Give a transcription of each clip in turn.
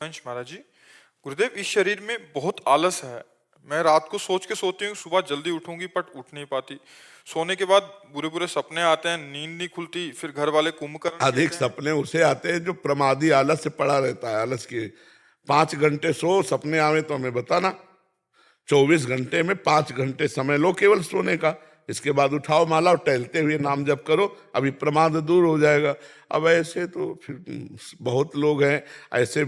वंश महाराज जी, गुरुदेव इस शरीर में बहुत आलस है। मैं रात को सोच के सोती हूँ सुबह जल्दी उठूंगी बट उठ नहीं पाती। सोने के बाद बुरे बुरे सपने आते हैं, नींद नहीं खुलती, फिर घर वाले कुंभकर्ण अधिक कहते हैं। सपने उसे आते हैं जो प्रमादी आलस से पड़ा रहता है। आलस के 5 घंटे सो, सपने आवे तो हमें बताना। 24 घंटे में 5 घंटे समय लो केवल सोने का। इसके बाद उठाओ माला और टहलते हुए नाम जप करो, अभी प्रमाद दूर हो जाएगा। अब ऐसे तो फिर बहुत लोग हैं ऐसे।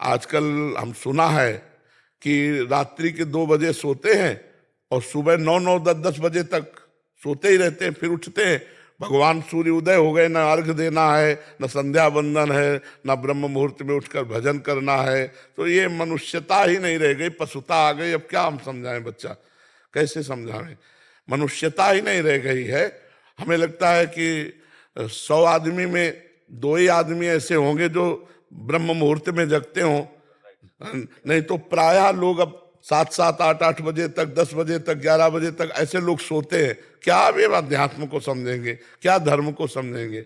आजकल हम सुना है कि रात्रि के 2 बजे सोते हैं और सुबह 9-9, 10-10 बजे तक सोते ही रहते हैं, फिर उठते हैं। भगवान सूर्य उदय हो गए, न अर्घ देना है, न संध्या बंदन है, न ब्रह्म मुहूर्त में उठकर भजन करना है। तो ये मनुष्यता ही नहीं रह गई, पशुता आ गई। अब क्या हम समझाएं, बच्चा कैसे समझाएं? मनुष्यता ही नहीं रह गई है। हमें लगता है कि 100 आदमी में 2 ही आदमी ऐसे होंगे जो ब्रह्म मुहूर्त में जगते हों, नहीं तो प्रायः लोग अब 7-7, 8-8 बजे तक, 10 बजे तक, 11 बजे तक ऐसे लोग सोते हैं। क्या वे अध्यात्म को समझेंगे, क्या धर्म को समझेंगे?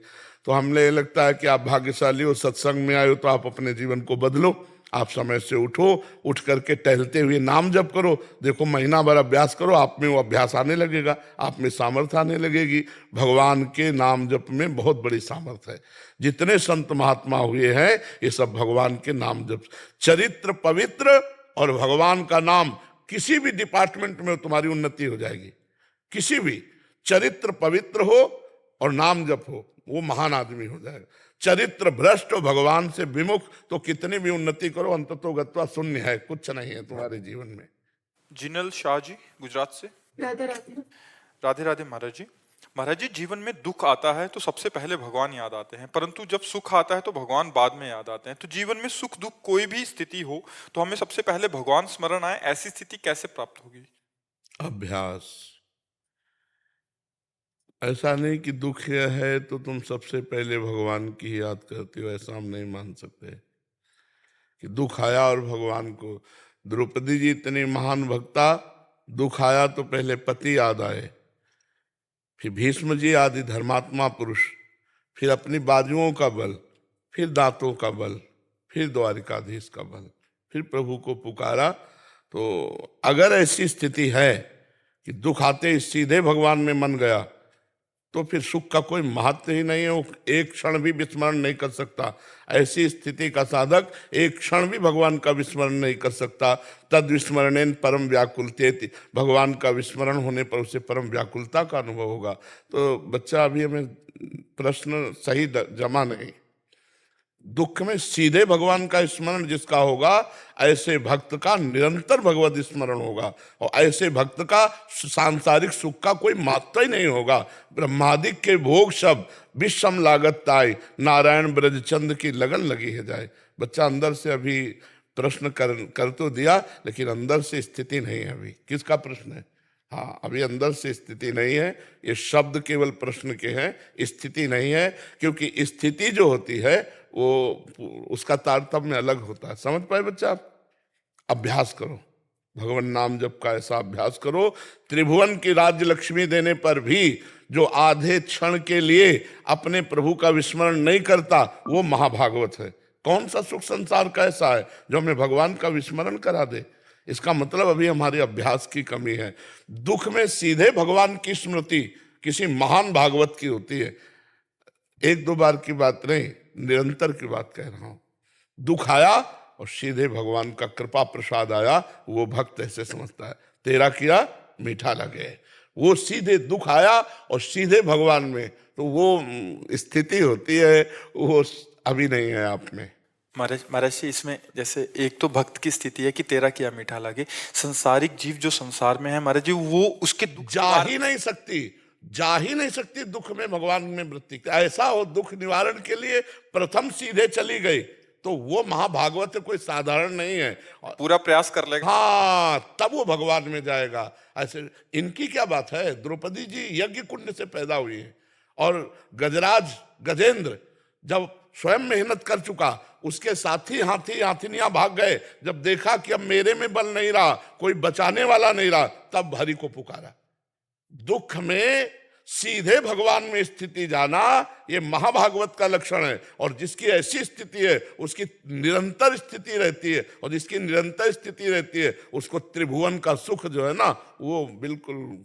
तो हमें लगता है कि आप भाग्यशाली हो, सत्संग में आए हो, तो आप अपने जीवन को बदलो। आप समय से उठो, उठ करके टहलते हुए नाम जप करो। देखो महीना भर अभ्यास करो, आप में वो अभ्यास आने लगेगा, आप में सामर्थ्य आने लगेगी। भगवान के नाम जप में बहुत बड़ी सामर्थ्य है। जितने संत महात्मा हुए हैं ये सब भगवान के नाम जप। चरित्र पवित्र और भगवान का नाम, किसी भी डिपार्टमेंट में तुम्हारी उन्नति हो जाएगी। किसी भी चरित्र पवित्र हो और नाम जप हो, वो महान आदमी हो जाएगा। चरित्र भ्रष्ट हो, भगवान से विमुख, तो कितनी भी उन्नति करो अंततो गत्वा शून्य है, कुछ नहीं है तुम्हारे जीवन में। जिनल शाह जी गुजरात से। राधे राधे। राधे राधे महाराज जी। महाराज जी, जीवन में दुख आता है तो सबसे पहले भगवान याद आते हैं, परंतु जब सुख आता है तो भगवान बाद में याद आते हैं। तो जीवन में सुख दुख कोई भी स्थिति हो तो हमें सबसे पहले भगवान स्मरण आए, ऐसी स्थिति कैसे प्राप्त होगी? अभ्यास। ऐसा नहीं कि दुख है तो तुम सबसे पहले भगवान की याद करते हो, ऐसा हम नहीं मान सकते कि दुख आया और भगवान को। द्रौपदी जी इतनी महान भक्ता, दुख आया तो पहले पति याद आए, फिर भीष्म जी आदि धर्मात्मा पुरुष, फिर अपनी बाजुओं का बल, फिर दांतों का बल, फिर द्वारिकाधीश का बल, फिर प्रभु को पुकारा। तो अगर ऐसी स्थिति है कि दुख आते ही सीधे भगवान में मन गया तो फिर सुख का कोई महत्व ही नहीं है। वो एक क्षण भी विस्मरण नहीं कर सकता। ऐसी स्थिति का साधक एक क्षण भी भगवान का विस्मरण नहीं कर सकता। तद विस्मरणेन परम व्याकुलते, भगवान का विस्मरण होने पर उसे परम व्याकुलता का अनुभव होगा। तो बच्चा अभी हमें प्रश्न सही जमा नहीं। दुख में सीधे भगवान का स्मरण जिसका होगा, ऐसे भक्त का निरंतर भगवत स्मरण होगा और ऐसे भक्त का सांसारिक सुख का कोई मात्रा ही नहीं होगा। ब्रह्मादिक के भोग सब विषम लागत ताई, नारायण ब्रजचंद की लगन लगी है जाए। बच्चा अंदर से अभी प्रश्न कर तो दिया, लेकिन अंदर से स्थिति नहीं है। अभी किसका प्रश्न है? हाँ, अभी अंदर से स्थिति नहीं है। ये शब्द केवल प्रश्न के हैं, स्थिति नहीं है। क्योंकि स्थिति जो होती है वो उसका तारतम्य अलग होता है। समझ पाए बच्चा? अभ्यास करो, भगवान नाम जप का ऐसा अभ्यास करो। त्रिभुवन की राज्य लक्ष्मी देने पर भी जो आधे क्षण के लिए अपने प्रभु का विस्मरण नहीं करता, वो महाभागवत है। कौन सा सुख संसार का ऐसा है जो हमें भगवान का विस्मरण करा दे? इसका मतलब अभी हमारे अभ्यास की कमी है। दुख में सीधे भगवान की स्मृति किसी महान भागवत की होती है। 1-2 बार की बात नहीं, निरंतर की बात कह रहा हूं। दुख आया और सीधे भगवान का कृपा प्रसाद आया, वो भक्त ऐसे समझता है तेरा किया मीठा लगे। वो सीधे दुख आया और सीधे भगवान में, तो वो स्थिति होती है, वो अभी नहीं है आप में। महाराज जी, इसमें जैसे एक तो भक्त की स्थिति है कि तेरा किया मीठा लगे। संसारिक जीव जो संसार में है महाराज जी, वो उसके जा ही नहीं सकती दुख में भगवान में वृत्ति। ऐसा हो दुख निवारण के लिए प्रथम सीधे चली गई तो वो महाभागवत कोई साधारण नहीं है। पूरा प्रयास कर लेगा, हाँ, तब वो भगवान में जाएगा। ऐसे इनकी क्या बात है? द्रौपदी जी यज्ञ कुंड से पैदा हुई है और गजराज गजेंद्र जब स्वयं मेहनत कर चुका, उसके साथी हाथी हाथिनियां भाग गए। जब देखा कि अब मेरे में बल नहीं रहा, कोई बचाने वाला नहीं रहा, तब हरि को पुकारा। दुख में सीधे भगवान में स्थिति जाना, ये महाभागवत का लक्षण है। और जिसकी ऐसी स्थिति है उसकी निरंतर स्थिति रहती है, और जिसकी निरंतर स्थिति रहती है उसको त्रिभुवन का सुख जो है ना वो बिल्कुल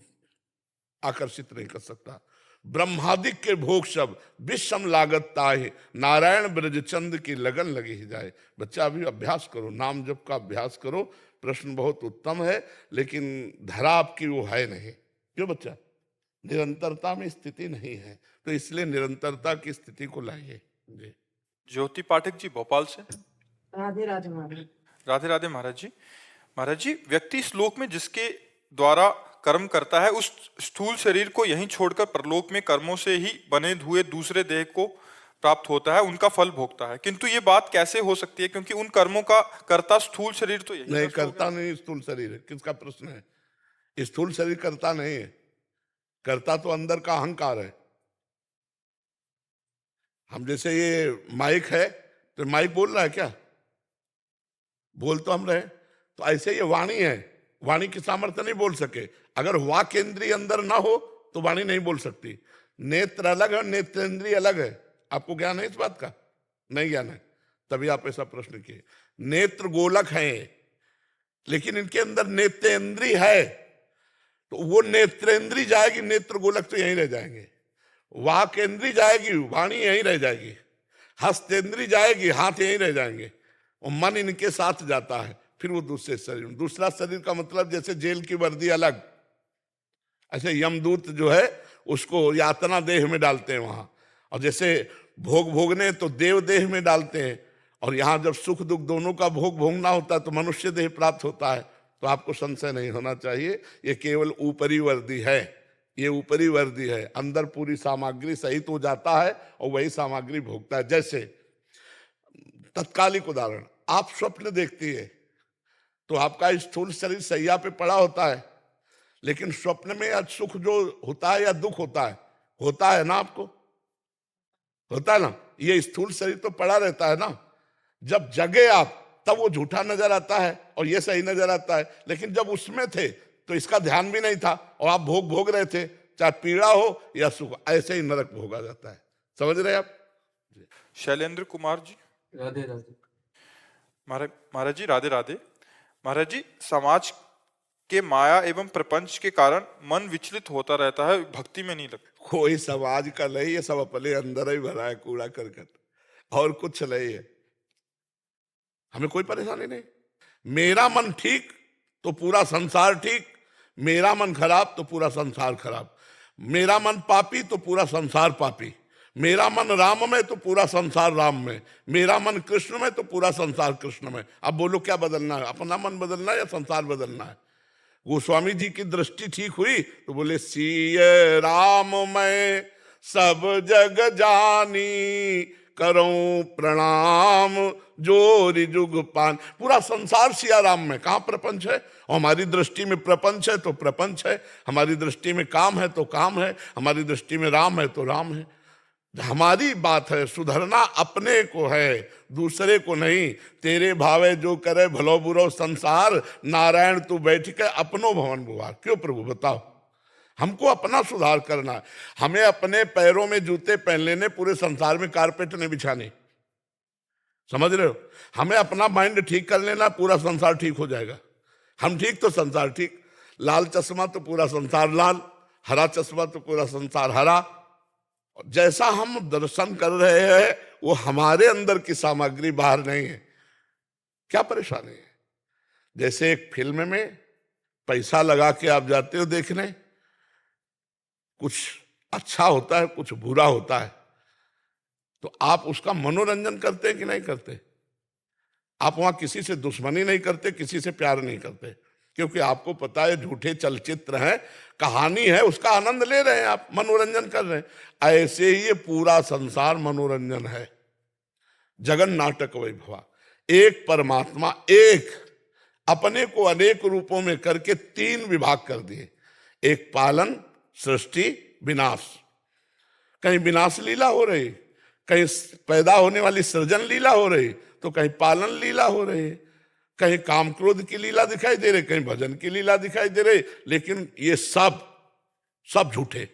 आकर्षित नहीं कर सकता। ब्रह्मादिक के भोग सब विषम लागत ताहि, नारायण ब्रजचंद की लगन लगी ही जाए। बच्चा अभी अभ्यास करो, नाम जप का अभ्यास करो। प्रश्न बहुत उत्तम है लेकिन धरा आपकी वो है नहीं। क्यों बच्चा? निरंतरता में स्थिति नहीं है, तो इसलिए निरंतरता की स्थिति को लाइए। जी ज्योति पाठक जी भोपाल से। राधे राधे महाराज। राधे राधे महाराज जी। महाराज जी, व्यक्ति श्लोक में जिसके द्वारा कर्म करता है उस स्थूल शरीर को यहीं छोड़कर परलोक में कर्मों से ही बने हुए दूसरे देह को प्राप्त होता है, उनका फल भोगता है। किंतु ये बात कैसे हो सकती है, क्योंकि उन कर्मों का कर्ता स्थूल शरीर तो यही नहीं, करता नहीं स्थूल शरीर है। किसका प्रश्न है? स्थूल शरीर करता नहीं है, करता तो अंदर का अहंकार है। हम जैसे ये माइक है तो माइक बोल रहा है क्या? बोल तो हम रहे। तो ऐसे ये वाणी है, वाणी की सामर्थ्य नहीं बोल सके। अगर वाक इंद्रिय अंदर ना हो तो वाणी नहीं बोल सकती। नेत्र अलग है, नेत्रेंद्रिय अलग है। आपको ज्ञान है इस बात का? नहीं ज्ञान है, तभी आप ऐसा प्रश्न किए। नेत्र गोलक है लेकिन इनके अंदर नेत्रेंद्रिय है, तो वो नेत्रेंद्रिय जाएगी, नेत्र गोलक तो यहीं रह जाएंगे। वाकेंद्रिय जाएगी, वाणी यहीं रह जाएगी। हस्तेंद्रिय जाएगी, हाथ यहीं रह जाएंगे। और मन इनके साथ जाता है, फिर वो दूसरे शरीर। दूसरा शरीर का मतलब जैसे जेल की वर्दी अलग, ऐसे यमदूत जो है उसको यातना देह में डालते हैं वहां। और जैसे भोग भोगने तो देव देह में डालते हैं, और यहाँ जब सुख दुख दोनों का भोग भोगना होता है तो मनुष्य देह प्राप्त होता है। तो आपको संशय नहीं होना चाहिए, ये केवल ऊपरी वर्दी है, ये ऊपरी वर्दी है। अंदर पूरी सामग्री सहित हो जाता है और वही सामग्री भोगता है। जैसे तत्कालिक उदाहरण, आप स्वप्न देखती है तो आपका स्थूल शरीर सैया पे पड़ा होता है, लेकिन स्वप्न में आज सुख जो होता है या दुख होता है ना? आपको होता है ना? ये स्थूल शरीर तो पड़ा रहता है ना। जब जगे आप तब वो झूठा नजर आता है और ये सही नजर आता है, लेकिन जब उसमें थे तो इसका ध्यान भी नहीं था और आप भोग रहे थे, चाहे पीड़ा हो या सुख, ऐसे ही नरक भोगा जाता है। समझ रहे आप? शैलेंद्र कुमार जी। राधे राधे महाराज जी राधे राधे। महाराज जी, समाज के माया एवं प्रपंच के कारण मन विचलित होता रहता है, भक्ति में नहीं लगता। कोई समाज का नहीं, ये सब अपने अंदर ही भरा है कूड़ा करकट, और कुछ नहीं है। हमें कोई परेशानी नहीं। मेरा मन ठीक तो पूरा संसार ठीक, मेरा मन खराब तो पूरा संसार खराब। मेरा मन पापी तो पूरा संसार पापी, मेरा मन राम में तो पूरा संसार राम में, मेरा मन कृष्ण में तो पूरा संसार कृष्ण में। अब बोलो क्या बदलना है? अपना मन बदलना है या संसार बदलना है? गोस्वामी जी की दृष्टि ठीक हुई तो बोले सीय राम मैं सब जग जानी, करूं प्रणाम जोरि जुग पान। पूरा संसार सिया राम में, कहाँ प्रपंच है? और हमारी दृष्टि में प्रपंच है तो प्रपंच है, हमारी दृष्टि में काम है तो काम है, हमारी दृष्टि में राम है तो राम है। हमारी बात है सुधरना अपने को है, दूसरे को नहीं। तेरे भावे जो करे भलो बुरो संसार, नारायण तू बैठ के अपनो भवन बुआर। क्यों प्रभु बताओ? हमको अपना सुधार करना है। हमें अपने पैरों में जूते पहन लेने, पूरे संसार में कारपेट नहीं बिछानी। समझ रहे हो? हमें अपना माइंड ठीक कर लेना, पूरा संसार ठीक हो जाएगा। हम ठीक तो संसार ठीक। लाल चश्मा तो पूरा संसार लाल, हरा चश्मा तो पूरा संसार हरा। जैसा हम दर्शन कर रहे हैं वो हमारे अंदर की सामग्री बाहर नहीं है। क्या परेशानी है? जैसे एक फिल्म में पैसा लगा के आप जाते हो देखने, कुछ अच्छा होता है कुछ बुरा होता है, तो आप उसका मनोरंजन करते हैं कि नहीं करते? आप वहां किसी से दुश्मनी नहीं करते, किसी से प्यार नहीं करते, क्योंकि आपको पता है झूठे चलचित्र हैं, कहानी है, उसका आनंद ले रहे हैं, आप मनोरंजन कर रहे हैं। ऐसे ही ये पूरा संसार मनोरंजन है। जगन नाटक वैभवा, एक परमात्मा एक, अपने को अनेक रूपों में करके तीन विभाग कर दिए। एक पालन, सृष्टि, विनाश। कहीं विनाश लीला हो रही, कहीं पैदा होने वाली सृजन लीला हो रही, तो कहीं पालन लीला हो रही, कहीं काम क्रोध की लीला दिखाई दे रही, कहीं भजन की लीला दिखाई दे रही। लेकिन ये सब झूठे,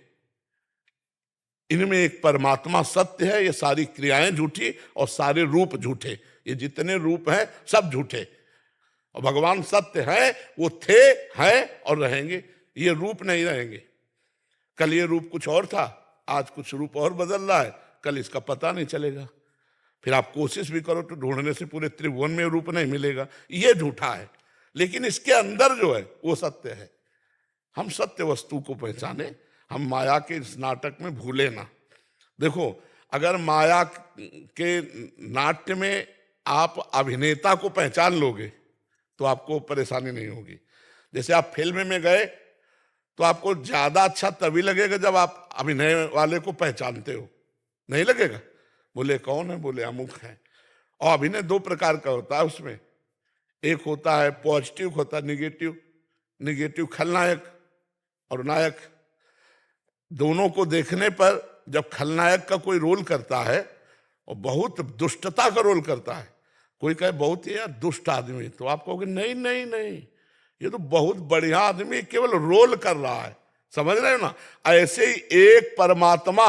इनमें एक परमात्मा सत्य है, ये सारी क्रियाएं झूठी और सारे रूप झूठे। ये जितने रूप हैं सब झूठे, और भगवान सत्य है, वो थे, हैं और रहेंगे। ये रूप नहीं रहेंगे। कल ये रूप कुछ और था, आज कुछ रूप और बदल रहा है, कल इसका पता नहीं चलेगा। फिर आप कोशिश भी करो तो ढूंढने से पूरे त्रिभुवन में रूप नहीं मिलेगा। ये झूठा है, लेकिन इसके अंदर जो है वो सत्य है। हम सत्य वस्तु को पहचाने, हम माया के इस नाटक में भूले ना। देखो, अगर माया के नाट्य में आप अभिनेता को पहचान लोगे तो आपको परेशानी नहीं होगी। जैसे आप फिल्म में गए तो आपको ज्यादा अच्छा तभी लगेगा जब आप अभिनय वाले को पहचानते हो, नहीं लगेगा? बोले कौन है? बोले अमुक है। और अभिनय दो प्रकार का होता है उसमें, एक होता है पॉजिटिव, होता है निगेटिव। निगेटिव खलनायक और नायक। दोनों को देखने पर जब खलनायक का कोई रोल करता है और बहुत दुष्टता का रोल करता है, कोई कहे बहुत ही यार दुष्ट आदमी, तो आप कहोगे नहीं नहीं नहीं, ये तो बहुत बढ़िया आदमी, केवल रोल कर रहा है। समझ रहे हो ना? ऐसे ही एक परमात्मा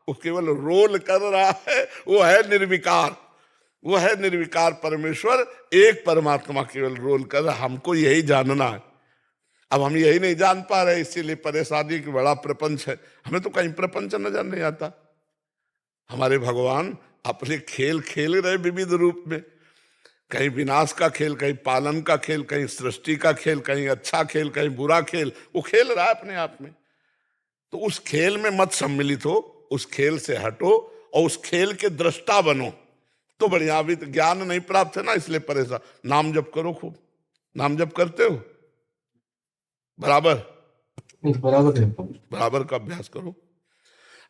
वो केवल रोल कर रहा है, वो है निर्विकार, वो है निर्विकार परमेश्वर। एक परमात्मा केवल रोल कर रहा है, हमको यही जानना है। अब हम यही नहीं जान पा रहे, इसीलिए परेशानी की बड़ा प्रपंच है। हमें तो कहीं प्रपंच नजर नहीं आता। हमारे भगवान अपने खेल खेल रहे विविध रूप में, कहीं विनाश का खेल, कहीं पालन का खेल, कहीं सृष्टि का खेल, कहीं अच्छा खेल, कहीं बुरा खेल, वो खेल रहा है अपने आप में। तो उस खेल में मत सम्मिलित हो, उस खेल से हटो और उस खेल के दृष्टा बनो तो बढ़िया। अभी तो ज्ञान नहीं प्राप्त है ना, इसलिए परेशान। नाम जप करो खूब। नाम जप करते हो? बराबर बराबर है। बराबर का अभ्यास करो।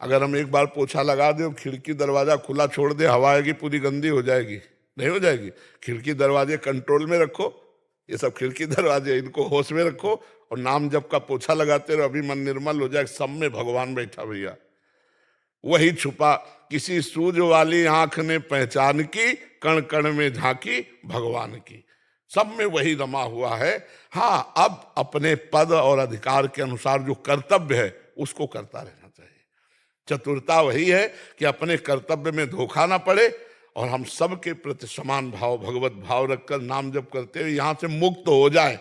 अगर हम एक बार पोछा लगा दे, खिड़की दरवाजा खुला छोड़ दे, हवा आएगी पूरी गंदी हो जाएगी, नहीं हो जाएगी? खिड़की दरवाजे कंट्रोल में रखो, ये सब खिड़की दरवाजे इनको होश में रखो और नाम जप का पोछा लगाते रहो, अभी मन निर्मल हो जाए। सब में भगवान बैठा भैया, वही छुपा। किसी सूझ वाली आंख ने पहचान की, कण कण में झांकी भगवान की। सब में वही रमा हुआ है। हाँ, अब अपने पद और अधिकार के अनुसार जो कर्तव्य है उसको करता रहना चाहिए। चतुरता वही है कि अपने कर्तव्य में धोखा ना पड़े और हम सबके प्रति समान भाव, भगवत भाव रखकर नाम जप करते हुए यहां से मुक्त हो जाए।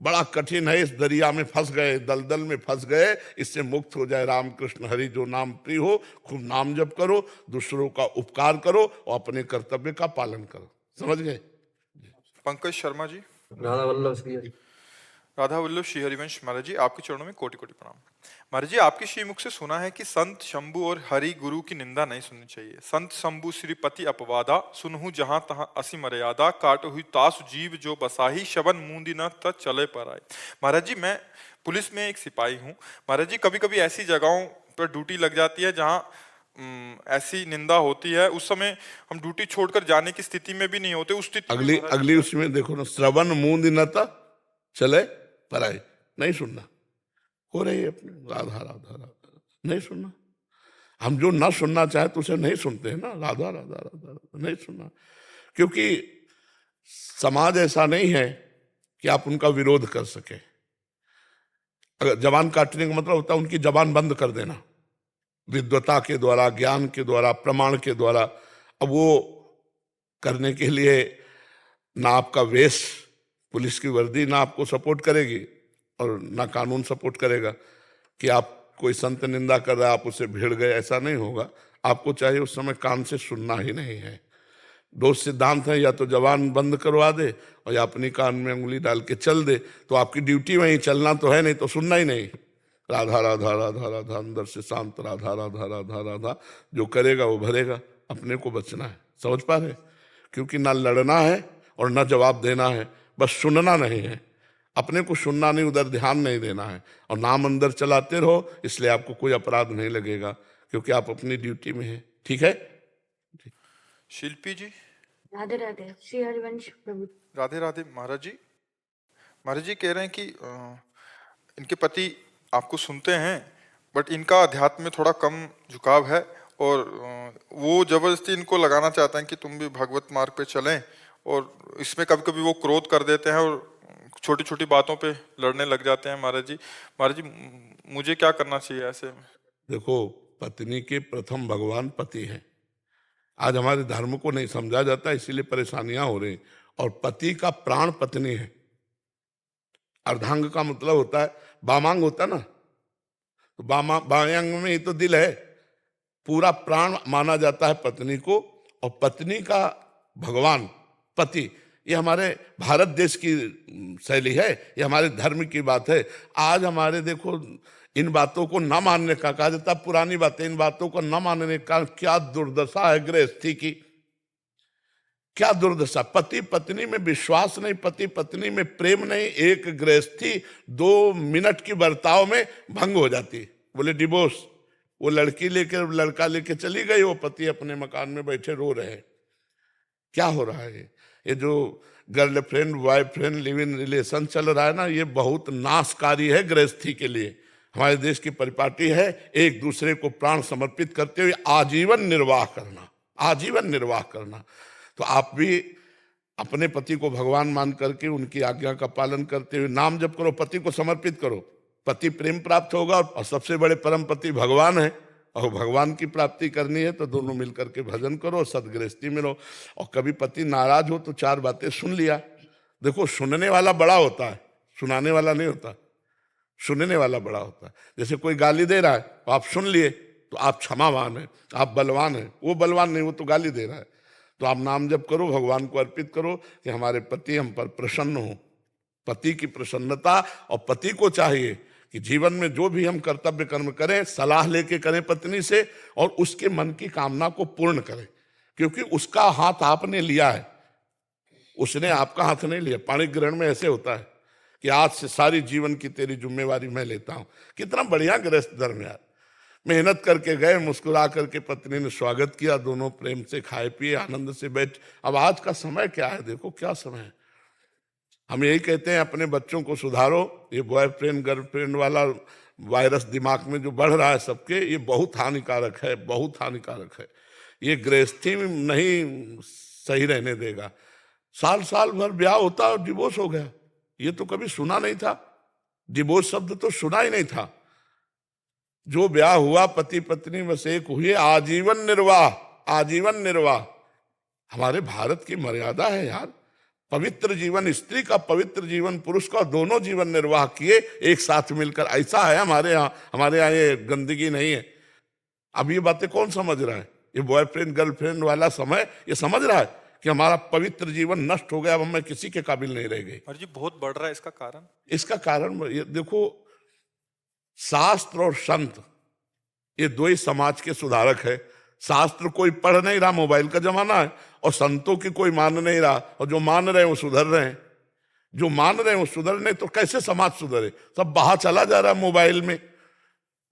बड़ा कठिन है, इस दरिया में फंस गए, दलदल में फंस गए, इससे मुक्त हो जाए। राम कृष्ण हरि जो नाम प्रिय हो, खूब नाम जप करो, दूसरों का उपकार करो और अपने कर्तव्य का पालन करो। समझ गए? पंकज शर्मा जी। राधा वल्लभ श्री हरि। राधा वल्लभ श्री हरिवंश महाराज जी, आपके चरणों में कोटि कोटि प्रणाम। महाराज जी, आपके श्रीमुख से सुना है कि संत शंभु और हरि गुरु की निंदा नहीं सुननी चाहिए। संत शंभु श्रीपति अपवादा, सुनहु जहां तहां असी मर्यादा, काट हुई तासु जीव जो बसाही, शबन मूंदी न त चले पर आए। महाराज जी, मैं पुलिस में एक सिपाही हूँ। महाराज जी, कभी कभी ऐसी जगहों पर ड्यूटी लग जाती है जहाँ ऐसी निंदा होती है, उस समय हम ड्यूटी छोड़कर जाने की स्थिति में भी नहीं होते। उस स्थिति अगली उसमें देखो ना, श्रवण मूंद न त चले पर आए। नहीं सुनना, हो रही है अपने राधा राधा राधा, नहीं सुनना। हम जो ना सुनना चाहे तो उसे नहीं सुनते हैं ना, राधा राधा राधा राधा नहीं सुनना। क्योंकि समाज ऐसा नहीं है कि आप उनका विरोध कर सके। अगर जबान काटने का मतलब होता है उनकी जबान बंद कर देना, विद्वता के द्वारा, ज्ञान के द्वारा, प्रमाण के द्वारा। अब वो करने के लिए ना आपका वेश, पुलिस की वर्दी ना आपको सपोर्ट करेगी और ना कानून सपोर्ट करेगा कि आप कोई संत निंदा कर रहा है आप उससे भिड़ गए, ऐसा नहीं होगा। आपको चाहिए उस समय कान से सुनना ही नहीं है। दो सिद्धांत है, या तो जबान बंद करवा दे और या अपनी कान में उंगली डाल के चल दे, तो आपकी ड्यूटी वहीं चलना तो है, नहीं तो सुनना ही नहीं। राधा राधा राधा राधा, अंदर से शांत राधा राधा राधा राधा, जो करेगा वो भरेगा। अपने को बचना है, समझ पा रहे? क्योंकि ना लड़ना है और ना जवाब देना है, बस सुनना नहीं है। अपने को सुनना नहीं, उधर ध्यान नहीं देना है और नाम अंदर चलाते रहो, इसलिए आपको कोई अपराध नहीं लगेगा क्योंकि आप अपनी ड्यूटी में हैं। ठीक है? शिल्पी जी। राधे राधे श्री हरिवंश प्रभु। राधे राधे महाराज जी। महाराज जी कह रहे हैं कि इनके पति आपको सुनते हैं बट इनका अध्यात्म में थोड़ा कम झुकाव है और वो जबरदस्ती इनको लगाना चाहते हैं कि तुम भी भगवत मार्ग पे चलें, और इसमें कभी कभी वो क्रोध कर देते हैं और छोटी छोटी बातों पे लड़ने लग जाते हैं। महाराज जी, मुझे क्या करना चाहिए ऐसे में? देखो, पत्नी के प्रथम भगवान पति हैं। आज हमारे धर्म को नहीं समझा जाता, इसीलिए परेशानियां हो रही। और पति का प्राण पत्नी है। अर्धांग का मतलब होता है, वामांग होता है ना, तो बाएं अंग में ही तो दिल है। पूरा प्राण माना जाता है पत्नी को, और पत्नी का भगवान पति, ये हमारे भारत देश की शैली है, ये हमारे धर्म की बात है। आज हमारे देखो इन बातों को न मानने का, कहा जाता है पुरानी बातें, इन बातों को न मानने का क्या दुर्दशा है गृहस्थी की, क्या दुर्दशा। पति पत्नी में विश्वास नहीं, पति पत्नी में प्रेम नहीं, एक गृहस्थी 2 मिनट की बर्ताव में भंग हो जाती। बोले डिवोर्स, वो लड़की लेकर लड़का लेके चली गई, वो पति अपने मकान में बैठे रो रहे हैं। क्या हो रहा है? ये जो girlfriend boyfriend live in relation चल रहा है ना, ये बहुत नाशकारी है गृहस्थी के लिए। हमारे देश की परिपाटी है एक दूसरे को प्राण समर्पित करते हुए आजीवन निर्वाह करना, आजीवन निर्वाह करना। तो आप भी अपने पति को भगवान मान करके उनकी आज्ञा का पालन करते हुए नाम जप करो, पति को समर्पित करो, पति प्रेम प्राप्त होगा। और सबसे बड़े परम पति भगवान है, और भगवान की प्राप्ति करनी है तो दोनों मिलकर के भजन करो, सदगृहस्थी में रहो। और कभी पति नाराज हो तो 4 बातें सुन लिया। देखो सुनने वाला बड़ा होता है, सुनाने वाला नहीं होता। सुनने वाला बड़ा होता है। जैसे कोई गाली दे रहा है तो आप सुन लिए तो आप क्षमावान है, आप बलवान है। वो बलवान नहीं, वो तो गाली दे रहा है। तो आप नाम जप करो, भगवान को अर्पित करो कि हमारे पति हम पर प्रसन्न हो। पति की प्रसन्नता, और पति को चाहिए कि जीवन में जो भी हम कर्तव्य कर्म करें सलाह लेके करें पत्नी से, और उसके मन की कामना को पूर्ण करें, क्योंकि उसका हाथ आपने लिया है, उसने आपका हाथ नहीं लिया। पाणी ग्रहण में ऐसे होता है कि आज से सारी जीवन की तेरी जिम्मेवारी मैं लेता हूं। कितना बढ़िया गृहस्थ धर्म यार। मेहनत करके गए, मुस्कुरा करके पत्नी ने स्वागत किया, दोनों प्रेम से खाए पिए, आनंद से बैठ। अब आज का समय क्या है, देखो क्या समय है। हम यही कहते हैं अपने बच्चों को सुधारो। ये बॉयफ्रेंड गर्लफ्रेंड वाला वायरस दिमाग में जो बढ़ रहा है सबके, ये बहुत हानिकारक है, बहुत हानिकारक है। ये गृहस्थी में नहीं सही रहने देगा। साल साल भर ब्याह होता और डिवोर्स हो गया, ये तो कभी सुना नहीं था। डिवोर्स शब्द तो सुना ही नहीं था। जो ब्याह हुआ, पति पत्नी बस एक हुए, आजीवन निर्वाह, आजीवन निर्वाह। हमारे भारत की मर्यादा है यार। पवित्र जीवन स्त्री का, पवित्र जीवन पुरुष का, दोनों जीवन निर्वाह किए एक साथ मिलकर। ऐसा है हमारे यहाँ। हमारे यहाँ ये गंदगी नहीं है। अब ये बातें कौन समझ रहा है? ये बॉयफ्रेंड गर्लफ्रेंड वाला समय ये समझ रहा है कि हमारा पवित्र जीवन नष्ट हो गया, अब मैं किसी के काबिल नहीं रह गई। और जी बहुत बढ़ रहा है, इसका कारण? इसका कारण ये देखो, शास्त्र और संत ये 2 ही समाज के सुधारक है। शास्त्र कोई पढ़ नहीं रहा, मोबाइल का जमाना है, और संतों की कोई मान नहीं रहा, और जो मान रहे हैं वो सुधर रहे हैं। जो मान रहे हैं वो सुधर नहीं, तो कैसे समाज सुधरे? सब बाहर चला जा रहा है मोबाइल में।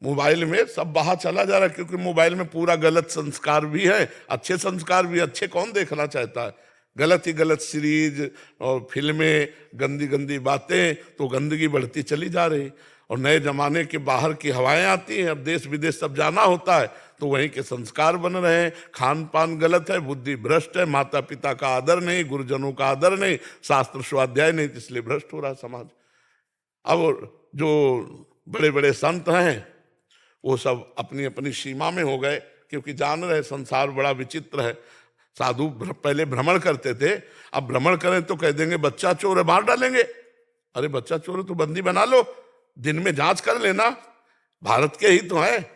मोबाइल में सब बाहर चला जा रहा है, क्योंकि मोबाइल में पूरा गलत संस्कार भी है, अच्छे संस्कार भी। अच्छे कौन देखना चाहता है? गलत ही गलत सीरीज और फिल्में, गंदी गंदी बातें, तो गंदगी बढ़ती चली जा रही। और नए जमाने के बाहर की हवाएं आती हैं। अब देश विदेश सब जाना होता है तो वहीं के संस्कार बन रहे हैं। खान पान गलत है, बुद्धि भ्रष्ट है, माता पिता का आदर नहीं, गुरुजनों का आदर नहीं, शास्त्र स्वाध्याय नहीं, इसलिए भ्रष्ट हो रहा है समाज। अब जो बड़े बड़े संत हैं वो सब अपनी अपनी सीमा में हो गए, क्योंकि जान रहे संसार बड़ा विचित्र है। साधु पहले भ्रमण करते थे, अब भ्रमण करें तो कह देंगे बच्चा चोर है, मार डालेंगे। अरे बच्चा चोर है तो बंदी बना लो, दिन में जांच कर लेना, भारत के ही तो है।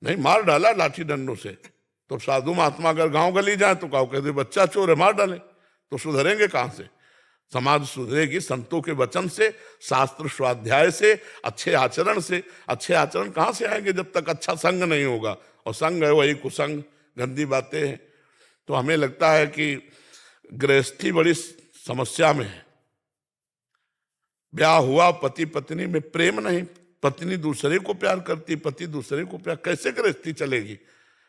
नहीं, मार डाला लाठी डंडों से। तो साधु महात्मा अगर गांव गली जाए तो कहो कहते बच्चा चोर है, मार डाले। तो सुधरेंगे कहां से? समाज सुधरेगी संतों के वचन से, शास्त्र स्वाध्याय से, अच्छे आचरण से। अच्छे आचरण कहां से आएंगे जब तक अच्छा संग नहीं होगा? और संग है वही कुसंग, गंदी बातें हैं। तो हमें लगता है कि गृहस्थी बड़ी समस्या में है। ब्याह हुआ, पति पत्नी में प्रेम नहीं, पत्नी दूसरे को प्यार करती, पति दूसरे को प्यार, कैसे गृहस्थी चलेगी?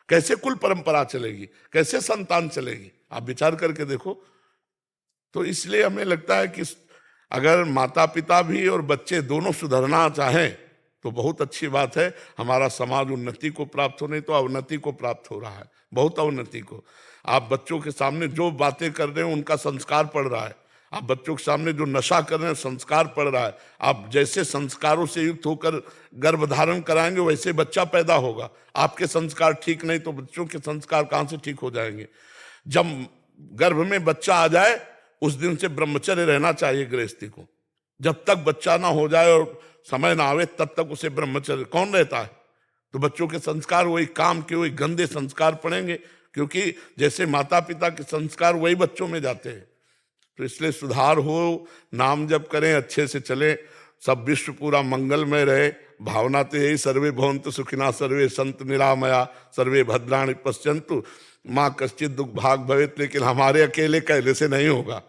कैसे कुल परंपरा चलेगी? कैसे संतान चलेगी? आप विचार करके देखो। तो इसलिए हमें लगता है कि अगर माता पिता भी और बच्चे दोनों सुधरना चाहें तो बहुत अच्छी बात है। हमारा समाज उन्नति को प्राप्त हो, नहीं तो अवनति को प्राप्त हो रहा है, बहुत अवनति को। आप बच्चों के सामने जो बातें कर रहे हैं उनका संस्कार पड़ रहा है। आप बच्चों के सामने जो नशा कर रहे हैं, संस्कार पड़ रहा है, आप जैसे संस्कारों से युक्त होकर गर्भ धारण कराएंगे वैसे बच्चा पैदा होगा। आपके संस्कार ठीक नहीं तो बच्चों के संस्कार कहां से ठीक हो जाएंगे। जब गर्भ में बच्चा आ जाए उस दिन से ब्रह्मचर्य रहना चाहिए गृहस्थी को। जब तक बच्चा ना हो जाए और समय ना आवे तब तक उसे ब्रह्मचर्य कौन रहता है। तो बच्चों के संस्कार वही काम के वही गंदे संस्कार पड़ेंगे, क्योंकि जैसे माता पिता के संस्कार वही बच्चों में जाते हैं। तो इसलिए सुधार हो, नाम जप करें, अच्छे से चले, सब विश्व पूरा मंगलमय रहे। भावना तो यही, सर्वे भवन्तु सुखिनः सर्वे सन्तु निरामया सर्वे भद्राणि पश्यन्तु माँ कश्चित् दुख भाग भवेत्। लेकिन हमारे अकेले कहले से नहीं होगा,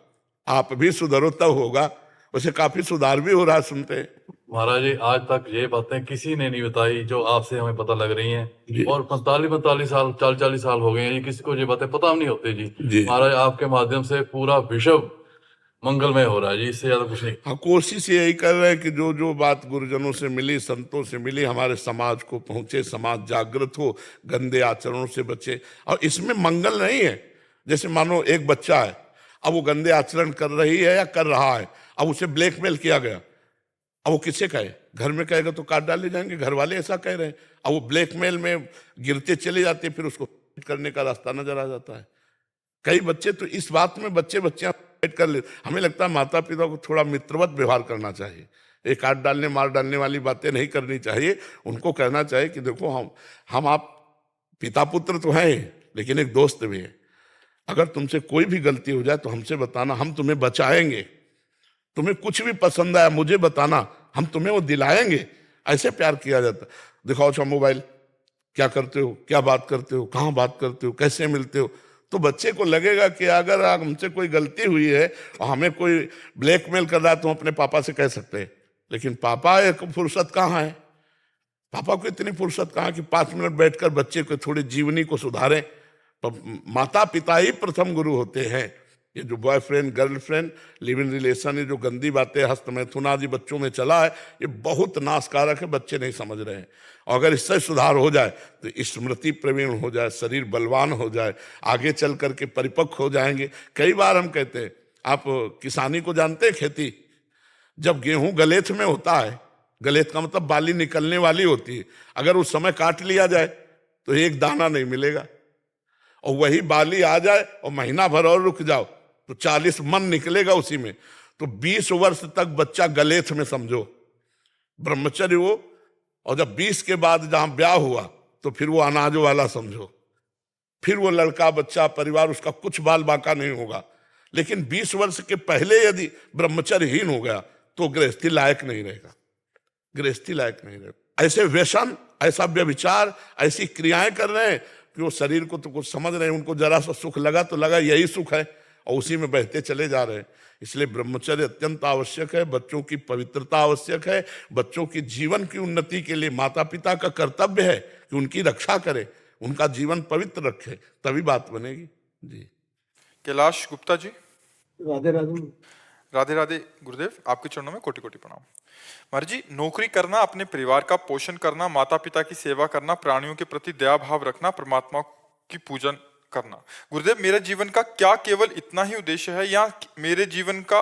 आप भी सुधरो तब होगा। वैसे काफी सुधार भी हो रहा है, सुनते हैं। महाराज जी, आज तक ये बातें किसी ने नहीं बताई जो आपसे हमें पता लग रही जी। हैं, और 45 साल 40 साल हो गए हैं, ये किसी को ये बातें पता नहीं होती जी। जी। महाराज आपके माध्यम से पूरा विश्व मंगलमय हो रहा है जी, इससे ज्यादा कुछ नहीं। हाँ, कोशिश यही कर रहे हैं कि जो जो बात गुरुजनों से मिली, संतों से मिली, हमारे समाज को पहुंचे, समाज जागृत हो, गंदे आचरणों से बचे। और इसमें मंगल नहीं है। जैसे मानो एक बच्चा है, अब वो गंदे आचरण कर रही है या कर रहा है, अब उसे ब्लैकमेल किया गया, अब वो किसे कहे, घर में कहेगा तो काट डाले जाएंगे, घर वाले ऐसा कह रहे हैं, अब वो ब्लैकमेल में गिरते चले जाते, फिर उसको करने का रास्ता नजर आ जाता है। कई बच्चे तो इस बात में बच्चियां कर ले। हमें लगता है माता पिता को थोड़ा मित्रवत व्यवहार करना चाहिए, एक काट डालने मार डालने वाली बातें नहीं करनी चाहिए। उनको कहना चाहिए कि देखो हम आप पिता पुत्र तो हैं लेकिन एक दोस्त भी है। अगर तुमसे कोई भी गलती हो जाए तो हमसे बताना, हम तुम्हें बचाएंगे। तुम्हें कुछ भी पसंद आया मुझे बताना, हम तुम्हें वो दिलाएंगे। ऐसे प्यार किया जाता। दिखाओ अच्छा मोबाइल, क्या करते हो, क्या बात करते हो, कहाँ बात करते हो, कैसे मिलते हो। तो बच्चे को लगेगा कि अगर हमसे कोई गलती हुई है और हमें कोई ब्लैकमेल कर रहा है तो हम अपने पापा से कह सकते हैं। लेकिन पापा एक फुर्सत कहाँ है, पापा को इतनी फुर्सत कहाँ कि 5 मिनट बैठकर बच्चे को थोड़ी जीवनी को सुधारें। माता पिता ही प्रथम गुरु होते हैं। ये जो boyfriend girlfriend live in relation, ये जो गंदी बातें हस्त मैथुन आदि बच्चों में चला है, ये बहुत नाशकारक है, बच्चे नहीं समझ रहे हैं। और अगर इससे सुधार हो जाए तो स्मृति प्रवीण हो जाए, शरीर बलवान हो जाए, आगे चल करके परिपक्व हो जाएंगे। कई बार हम कहते हैं, आप किसानी को जानते हैं, खेती, जब गेहूं गलेथ में होता है, गलेथ का मतलब बाली निकलने वाली होती है, अगर उस समय काट लिया जाए तो एक दाना नहीं मिलेगा। और वही बाली आ जाए और महीना भर और रुक जाओ तो 40 मन निकलेगा उसी में। तो 20 वर्ष तक बच्चा गलेथ में समझो, ब्रह्मचर्य वो। और जब 20 के बाद जहां ब्याह हुआ तो फिर वो अनाजों वाला समझो। फिर वो लड़का बच्चा परिवार उसका कुछ बाल बाका नहीं होगा। लेकिन 20 वर्ष के पहले यदि ब्रह्मचर्यहीन हो गया तो गृहस्थी लायक नहीं रहेगा, गृहस्थी लायक नहीं रहेगा। ऐसे व्यसन, ऐसा व्यभिचार, ऐसी क्रियाएं कर रहे हैं कि वो शरीर को तो कुछ समझ रहे हैं, उनको जरा सा सुख लगा तो लगा यही सुख है, और उसी में बहते चले जा रहे हैं। इसलिए ब्रह्मचर्य अत्यंत आवश्यक है, बच्चों की पवित्रता आवश्यक है। बच्चों की जीवन की उन्नति के लिए माता पिता का कर्तव्य है कि उनकी रक्षा करे, उनका जीवन पवित्र रखे, तभी बात बनेगी जी। कैलाश गुप्ता जी, राधे राधे। राधे राधे गुरुदेव, आपके चरणों में कोटि कोटि प्रणाम। महाराज जी, नौकरी करना, अपने परिवार का पोषण करना, माता पिता की सेवा करना, प्राणियों के प्रति दया भाव रखना, परमात्मा की पूजन करना, गुरुदेव मेरे जीवन का क्या केवल इतना ही उद्देश्य है या मेरे जीवन का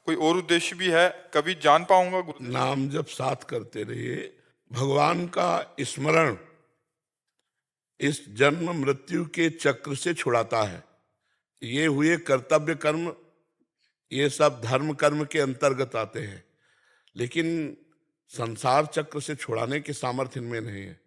कोई और उद्देश्य भी है, कभी जान पाऊंगा गुरुदेव? नाम जब साथ करते रहिए, भगवान का स्मरण इस जन्म मृत्यु के चक्र से छुड़ाता है। ये हुए कर्तव्य कर्म, ये सब धर्म कर्म के अंतर्गत आते हैं, लेकिन संसार चक्र से छुड़ाने की सामर्थ्य इनमें नहीं है।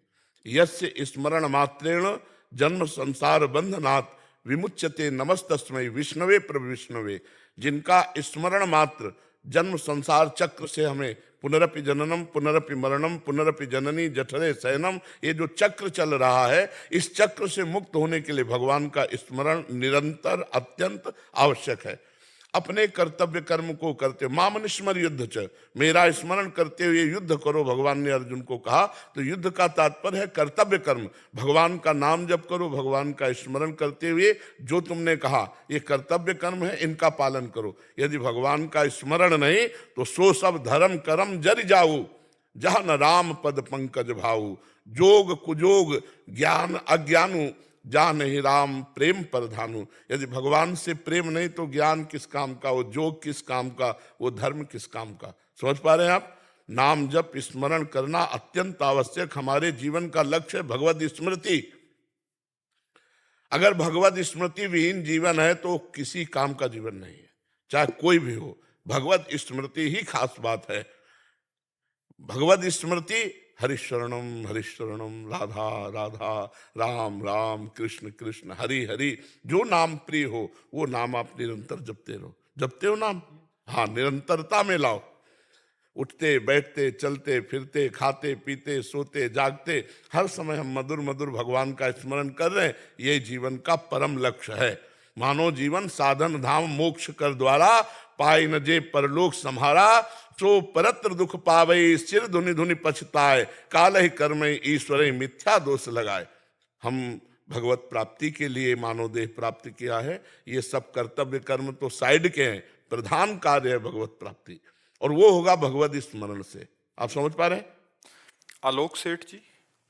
यस्य स्मरण मात्रेण जन्म संसार बंधनात् विमुच्यते नमस्तस्मै विष्णवे प्रभु विष्णवे। जिनका स्मरण मात्र जन्म संसार चक्र से हमें पुनरपि जननम पुनरपि मरणम पुनरपि जननी जठरे शयनम, ये जो चक्र चल रहा है, इस चक्र से मुक्त होने के लिए भगवान का स्मरण निरंतर अत्यंत आवश्यक है। अपने कर्तव्य कर्म को करते, माम स्मर युद्ध च, मेरा स्मरण करते हुए युद्ध करो, भगवान ने अर्जुन को कहा। तो युद्ध का तात्पर्य है कर्तव्य कर्म। भगवान का नाम जप करो, भगवान का स्मरण करते हुए जो तुमने कहा ये कर्तव्य कर्म है, इनका पालन करो। यदि भगवान का स्मरण नहीं तो सो सब धर्म कर्म जरि जाऊ, जहाँ न राम पद पंकज भाऊ। जोग कुजोग ज्ञान अज्ञानु जान ही राम प्रेम प्रधानु। यदि भगवान से प्रेम नहीं तो ज्ञान किस काम का, वो योग किस काम का, वो धर्म किस काम का। समझ पा रहे हैं आप? नाम जप स्मरण करना अत्यंत आवश्यक, हमारे जीवन का लक्ष्य है भगवत स्मृति। अगर भगवत स्मृति विहीन जीवन है तो किसी काम का जीवन नहीं है, चाहे कोई भी हो। भगवत स्मृति ही खास बात है। भगवत स्मृति हरिशरणम हरिशरणम, राधा राधा, राम राम, कृष्ण कृष्ण, हरि हरि। जो नाम प्रिय हो वो नाम आप निरंतर जपते रहो। जपते हो नाम? हाँ, निरंतरता में लाओ। उठते बैठते चलते फिरते खाते पीते सोते जागते हर समय हम मधुर मधुर भगवान का स्मरण कर रहे हैं। ये जीवन का परम लक्ष्य है। मानव जीवन साधन धाम मोक्ष कर द्वारा, पाई न जे परलोक सम्हारा, सो परत्र दुख पावे, सिर धुनि धुनि पछताए, काल ही कर्म ईश्वर ही मिथ्या दोष लगाए। हम भगवत प्राप्ति के लिए मानव देह प्राप्त किया है। ये सब कर्तव्य कर्म तो साइड के हैं, प्रधान कार्य है भगवत प्राप्ति, और वो होगा भगवत स्मरण से। आप समझ पा रहे हैं? आलोक सेठ जी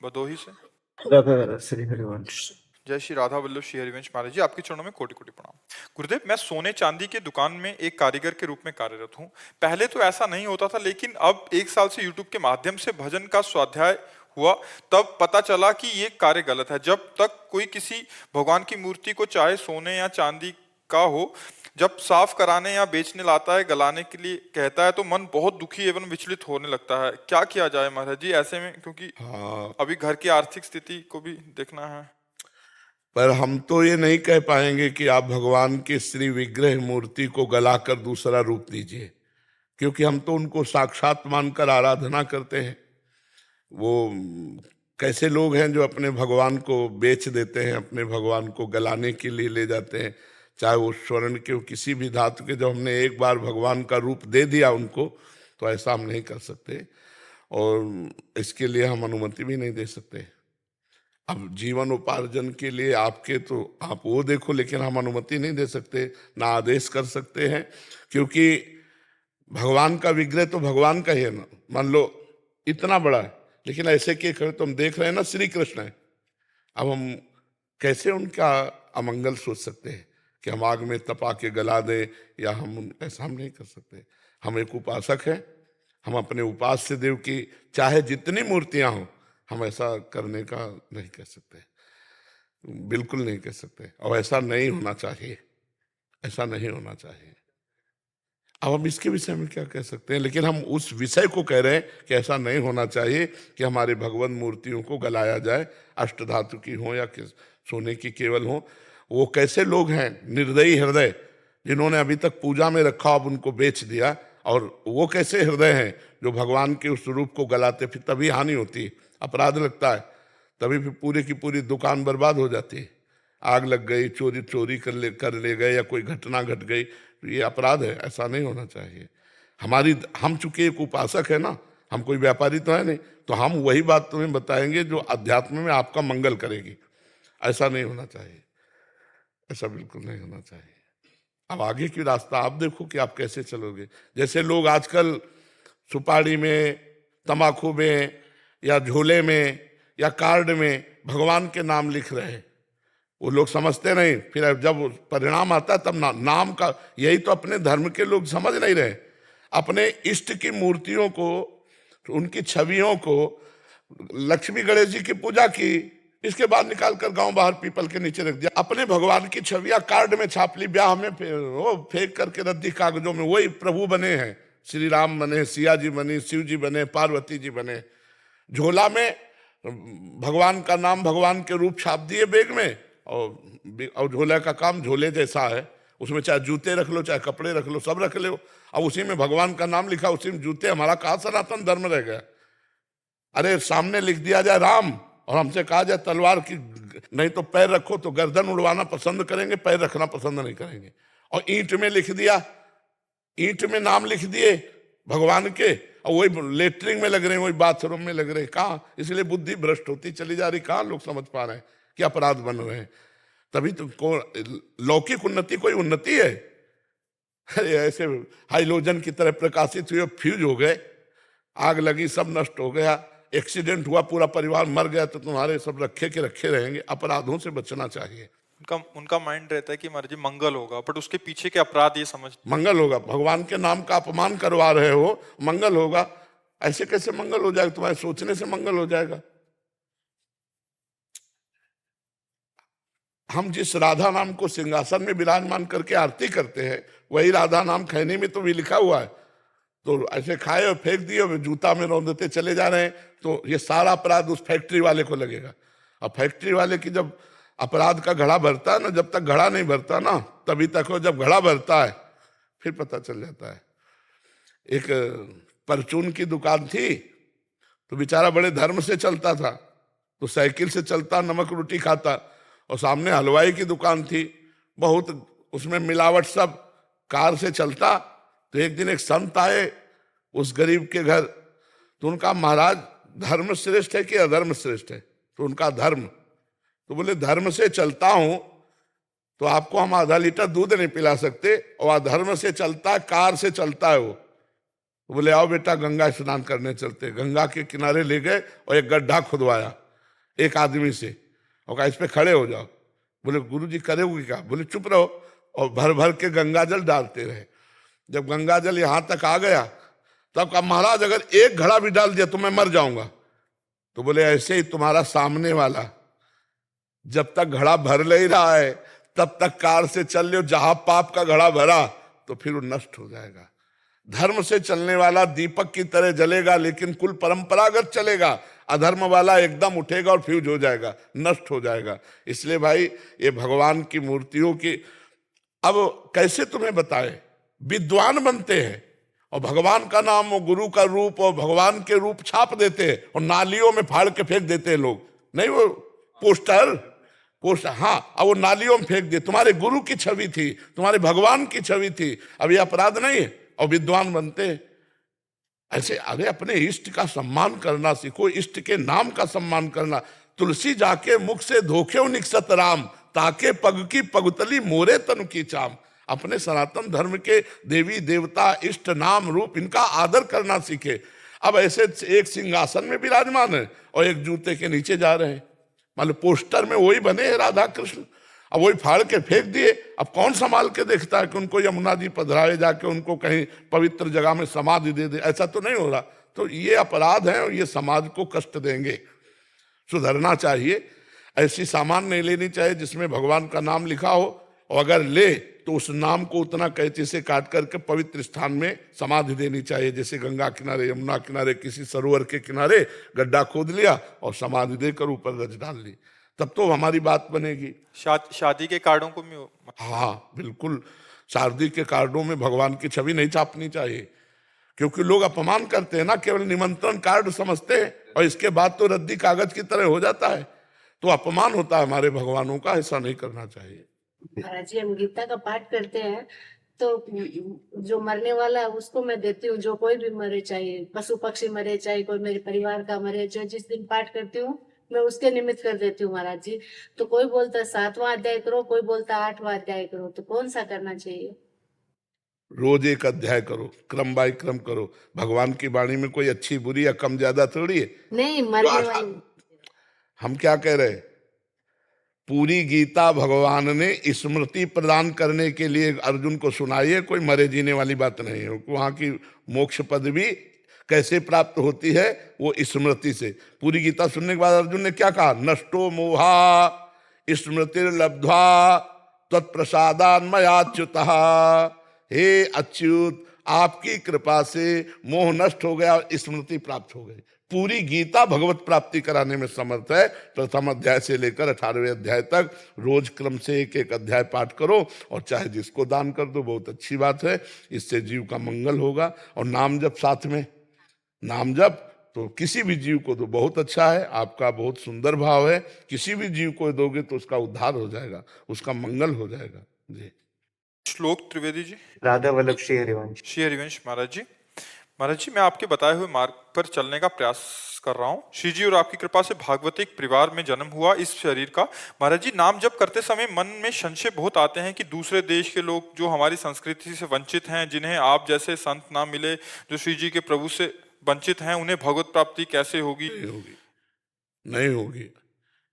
भदोही से। राधा श्री हरिवंश। जय श्री राधा वल्लभ श्री हरिवंश महाराज जी, आपके चरणों में कोटि कोटि प्रणाम। गुरुदेव, मैं सोने चांदी के दुकान में एक कारीगर के रूप में कार्यरत हूँ। पहले तो ऐसा नहीं होता था, लेकिन अब 1 साल से यूट्यूब के माध्यम से भजन का स्वाध्याय हुआ, तब पता चला कि ये कार्य गलत है। जब तक कोई किसी भगवान की मूर्ति को चाहे सोने या चांदी का हो, जब साफ कराने या बेचने लाता है, गलाने के लिए कहता है, तो मन बहुत दुखी एवं विचलित होने लगता है। क्या किया जाए महाराज जी ऐसे में? क्योंकि अभी घर की आर्थिक स्थिति को भी देखना है। पर हम तो ये नहीं कह पाएंगे कि आप भगवान के श्री विग्रह मूर्ति को गलाकर दूसरा रूप दीजिए, क्योंकि हम तो उनको साक्षात मानकर आराधना करते हैं। वो कैसे लोग हैं जो अपने भगवान को बेच देते हैं, अपने भगवान को गलाने के लिए ले जाते हैं, चाहे वो स्वर्ण के किसी भी धातु के। जब हमने एक बार भगवान का रूप दे दिया उनको, तो ऐसा हम नहीं कर सकते, और इसके लिए हम अनुमति भी नहीं दे सकते। अब जीवन उपार्जन के लिए आपके तो आप वो देखो, लेकिन हम अनुमति नहीं दे सकते, ना आदेश कर सकते हैं, क्योंकि भगवान का विग्रह तो भगवान का ही है ना। मान लो इतना बड़ा है, लेकिन ऐसे के खड़े तो हम देख रहे हैं ना, श्री कृष्ण है। अब हम कैसे उनका अमंगल सोच सकते हैं कि हम आग में तपा के गला दें, या ऐसा हम नहीं कर सकते। हम एक उपासक हैं, हम अपने उपास्य देव की चाहे जितनी मूर्तियां हों, हम ऐसा करने का नहीं कह सकते, बिल्कुल नहीं कह सकते, और ऐसा नहीं होना चाहिए, ऐसा नहीं होना चाहिए। अब हम इसके विषय में क्या कह सकते हैं, लेकिन हम उस विषय को कह रहे हैं कि ऐसा नहीं होना चाहिए कि हमारे भगवान मूर्तियों को गलाया जाए, अष्टधातु की हो या सोने की केवल हो। वो कैसे लोग हैं निर्दयी हृदय, जिन्होंने अभी तक पूजा में रखा, अब उनको बेच दिया। और वो कैसे हृदय हैं जो भगवान के उस रूप को गलाते, फिर तभी हानि होती है, अपराध लगता है, तभी फिर पूरी की पूरी दुकान बर्बाद हो जाती है। आग लग गई, चोरी कर ले गए, या कोई घटना घट गई, तो ये अपराध है, ऐसा नहीं होना चाहिए। हम चूंकि एक उपासक है ना, हम कोई व्यापारी तो है नहीं, तो हम वही बात तुम्हें बताएंगे जो अध्यात्म में आपका मंगल करेगी। ऐसा नहीं होना चाहिए, ऐसा बिल्कुल नहीं होना चाहिए। अब आगे की रास्ता आप देखो कि आप कैसे चलोगे। जैसे लोग आजकल सुपारी में, तंबाकू में, या झोले में, या कार्ड में भगवान के नाम लिख रहे हैं, वो लोग समझते नहीं, फिर जब परिणाम आता है तब नाम का, यही तो अपने धर्म के लोग समझ नहीं रहे। अपने इष्ट की मूर्तियों को, उनकी छवियों को, लक्ष्मी गणेश जी की पूजा की, इसके बाद निकाल कर गांव बाहर पीपल के नीचे रख दिया। अपने भगवान की छवियां कार्ड में छाप ली, ब्याह में वो फेंक करके रद्दी कागजों में वही प्रभु बने हैं। श्री राम बने, सिया जी बने, शिव जी बने, पार्वती जी बने। झोला में भगवान का नाम, भगवान के रूप छाप दिए बैग में, और झोले का काम झोले जैसा है, उसमें चाहे जूते रख लो, चाहे कपड़े रख लो, सब रख लो। अब उसी में भगवान का नाम लिखा, उसी में जूते। हमारा कहा सनातन धर्म रह गया? अरे सामने लिख दिया जाए राम, और हमसे कहा जाए तलवार की नहीं तो पैर रखो, तो गर्दन उड़वाना पसंद करेंगे, पैर रखना पसंद नहीं करेंगे। और ईंट में लिख दिया, ईंट में नाम लिख दिए भगवान के, और वही लेटरिंग में लग रहे हैं, वही बाथरूम में लग रहे हैं। कहाँ? इसलिए बुद्धि भ्रष्ट होती चली जा रही। कहाँ लोग समझ पा रहे हैं कि अपराध बन रहे हैं? तभी तो लौकिक उन्नति कोई उन्नति है? अरे ऐसे हाइलोजन की तरह प्रकाशित हुए, फ्यूज हो गए, आग लगी, सब नष्ट हो गया। एक्सीडेंट हुआ, पूरा परिवार मर गया, तो तुम्हारे सब रखे के रखे रहेंगे। अपराधों से बचना चाहिए। उनका माइंड रहता है कि महाराज जी मंगल होगा, बट उसके पीछे के अपराध ये समझ। मंगल होगा, भगवान के नाम का अपमान करवा रहे हो, मंगल होगा। ऐसे कैसे मंगल हो जाएगा? तुम्हारे सोचने से मंगल हो जाएगा। हम जिस राधा नाम को सिंहासन में विराजमान करके आरती करते हैं, वही राधा नाम खैनी में तो भी लिखा हुआ है। तो ऐसे खाए और फेंक दिए और जूता में रौंदते चले जा रहे हैं, तो ये सारा अपराध उस फैक्ट्री वाले को लगेगा। और फैक्ट्री वाले की जब अपराध का घड़ा भरता है ना, जब तक घड़ा नहीं भरता ना तभी तक हो, जब घड़ा भरता है फिर पता चल जाता है। एक परचून की दुकान थी, तो बेचारा बड़े धर्म से चलता था, तो साइकिल से चलता, नमक रोटी खाता। और सामने हलवाई की दुकान थी, बहुत उसमें मिलावट, सब कार से चलता। तो एक दिन एक संत आए उस गरीब के घर, तो उनका महाराज धर्म श्रेष्ठ है कि अधर्म श्रेष्ठ है? तो उनका धर्म। तो बोले धर्म से चलता हूं तो आपको हम आधा लीटर दूध नहीं पिला सकते, और अधर्म से चलता, कार से चलता है वो। तो बोले आओ बेटा गंगा स्नान करने चलते। गंगा के किनारे ले गए और एक गड्ढा खुदवाया एक आदमी से, और कहा इस पे खड़े हो जाओ। बोले गुरुजी करोगे क्या? बोले चुप रहो। और भर भर के गंगा जल डालते रहे। जब गंगा जल यहां तक आ गया, तब कहा महाराज अगर एक घड़ा भी डाल दिया तो मैं मर जाऊंगा। तो बोले ऐसे ही तुम्हारा सामने वाला जब तक घड़ा भर ले रहा है तब तक कार से चल लो, जहां पाप का घड़ा भरा तो फिर वो नष्ट हो जाएगा। धर्म से चलने वाला दीपक की तरह जलेगा, लेकिन कुल परंपरागत चलेगा। अधर्म वाला एकदम उठेगा और फ्यूज हो जाएगा, नष्ट हो जाएगा। इसलिए भाई ये भगवान की मूर्तियों की, अब कैसे तुम्हें बताए, विद्वान बनते हैं और भगवान का नाम और गुरु का रूप और भगवान के रूप छाप देते हैं और नालियों में फाड़ के फेंक देते हैं लोग। नहीं वो पोस्टर, हाँ, अब वो नालियों में फेंक दे। तुम्हारे गुरु की छवि थी, तुम्हारे भगवान की छवि थी, अब ये अपराध नहीं है? और विद्वान बनते ऐसे। अरे अपने इष्ट का सम्मान करना सीखो, इष्ट के नाम का सम्मान करना। तुलसी जाके मुख से धोखे निकसत राम, ताके पग की पगतली मोरे तनु की चाम। अपने सनातन धर्म के देवी देवता, इष्ट, नाम, रूप, इनका आदर करना सीखे। अब ऐसे एक सिंहासन में विराजमान है और एक जूते के नीचे जा रहे हैं। मान लो पोस्टर में वही बने हैं राधा कृष्ण, अब वही फाड़ के फेंक दिए। अब कौन संभाल के देखता है कि उनको यमुना जी पधराए, जाके उनको कहीं पवित्र जगह में समाधि दे दे? ऐसा तो नहीं हो रहा। तो ये अपराध है और ये समाज को कष्ट देंगे। सुधरना चाहिए। ऐसी सामान नहीं लेनी चाहिए जिसमें भगवान का नाम लिखा हो, और अगर ले तो उस नाम को उतना कैंची से काट करके पवित्र स्थान में समाधि देनी चाहिए। जैसे गंगा किनारे, यमुना किनारे, किसी सरोवर के किनारे गड्ढा खोद लिया और समाधि देकर ऊपर रज डाल ली, तब तो हमारी बात बनेगी। शादी के कार्डों को भी, हाँ बिल्कुल, शादी के कार्डों में भगवान की छवि नहीं छापनी चाहिए, क्योंकि लोग अपमान करते हैं ना, केवल निमंत्रण कार्ड समझते हैं और इसके बाद तो रद्दी कागज की तरह हो जाता है, तो अपमान होता है हमारे भगवानों का। ऐसा नहीं करना चाहिए। महाराज जी हम गीता का पाठ करते हैं, तो जो मरने वाला है उसको मैं देती हूँ। जो कोई भी मरे, चाहे पशु पक्षी मरे, चाहे कोई मेरे परिवार का मरे, जो जिस दिन पाठ करती हूँ मैं उसके निमित्त कर देती हूँ महाराज जी। तो कोई बोलता है 7वां अध्याय करो, कोई बोलता है 8वां अध्याय करो, तो कौन सा करना चाहिए? रोज एक अध्याय करो, क्रम बाय क्रम करो। भगवान की वाणी में कोई अच्छी बुरी या कम ज्यादा थोड़ी है। नहीं, मरने वाली। हम क्या कह रहे हैं, पूरी गीता भगवान ने स्मृति प्रदान करने के लिए अर्जुन को सुनाई है, कोई मरे जीने वाली बात नहीं है। वहां की मोक्ष पदवी कैसे प्राप्त होती है? वो स्मृति से। पूरी गीता सुनने के बाद अर्जुन ने क्या कहा? नष्टो मोहा स्मृतिर्लब्ध्वा तत्प्रसादान्मयाच्युतः। हे अच्युत, आपकी कृपा से मोह नष्ट हो गया, स्मृति प्राप्त हो गई। पूरी गीता भगवत प्राप्ति कराने में समर्थ है। प्रथम अध्याय से लेकर 18वें अध्याय तक रोज क्रम से एक एक अध्याय पाठ करो, और चाहे जिसको दान कर दो, बहुत अच्छी बात है। इससे जीव का मंगल होगा। और नाम जप साथ में, नाम जप तो किसी भी जीव को दो, बहुत अच्छा है। आपका बहुत सुंदर भाव है, किसी भी जीव को दोगे तो उसका उद्धार हो जाएगा, उसका मंगल हो जाएगा। जी श्लोक त्रिवेदी जी। राधा वल्लभ श्री हरिवंश। श्री हरिवंश महाराज जी। महाराज जी, मैं आपके बताए हुए मार्ग पर चलने का प्रयास कर रहा हूँ श्री जी, और आपकी कृपा से भागवतिक परिवार में जन्म हुआ इस शरीर का। महाराज जी, नाम जप करते समय मन में संशय बहुत आते हैं कि दूसरे देश के लोग जो हमारी संस्कृति से वंचित हैं, जिन्हें आप जैसे संत ना मिले, जो श्री जी के प्रभु से वंचित हैं उन्हें भगवत प्राप्ति कैसे होगी? नहीं होगी, नहीं होगी।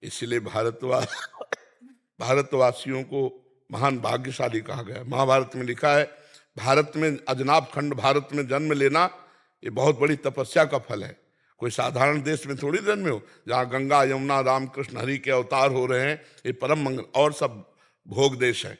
इसलिए भारतवासियों को महान भाग्यशाली कहा गया है। महाभारत में लिखा है, भारत में अजनाब खंड भारत में जन्म लेना ये बहुत बड़ी तपस्या का फल है। कोई साधारण देश में थोड़ी जन्मे हो, जहाँ गंगा यमुना रामकृष्ण हरि के अवतार हो रहे हैं, ये परम मंगल, और सब भोग देश है।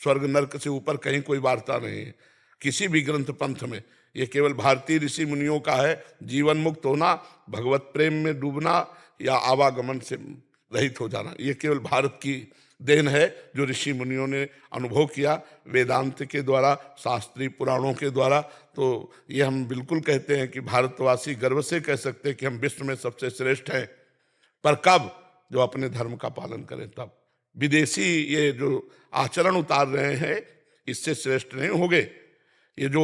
स्वर्ग नरक से ऊपर कहीं कोई वार्ता नहीं है किसी भी ग्रंथ पंथ में। ये केवल भारतीय ऋषि मुनियों का है। जीवन मुक्त होना, भगवत प्रेम में डूबना या आवागमन से रहित हो जाना, ये केवल भारत की देन है, जो ऋषि मुनियों ने अनुभव किया वेदांत के द्वारा, शास्त्रीय पुराणों के द्वारा। तो ये हम बिल्कुल कहते हैं कि भारतवासी गर्व से कह सकते हैं कि हम विश्व में सबसे श्रेष्ठ हैं। पर कब? जो अपने धर्म का पालन करें तब। विदेशी ये जो आचरण उतार रहे हैं, इससे श्रेष्ठ नहीं होंगे। ये जो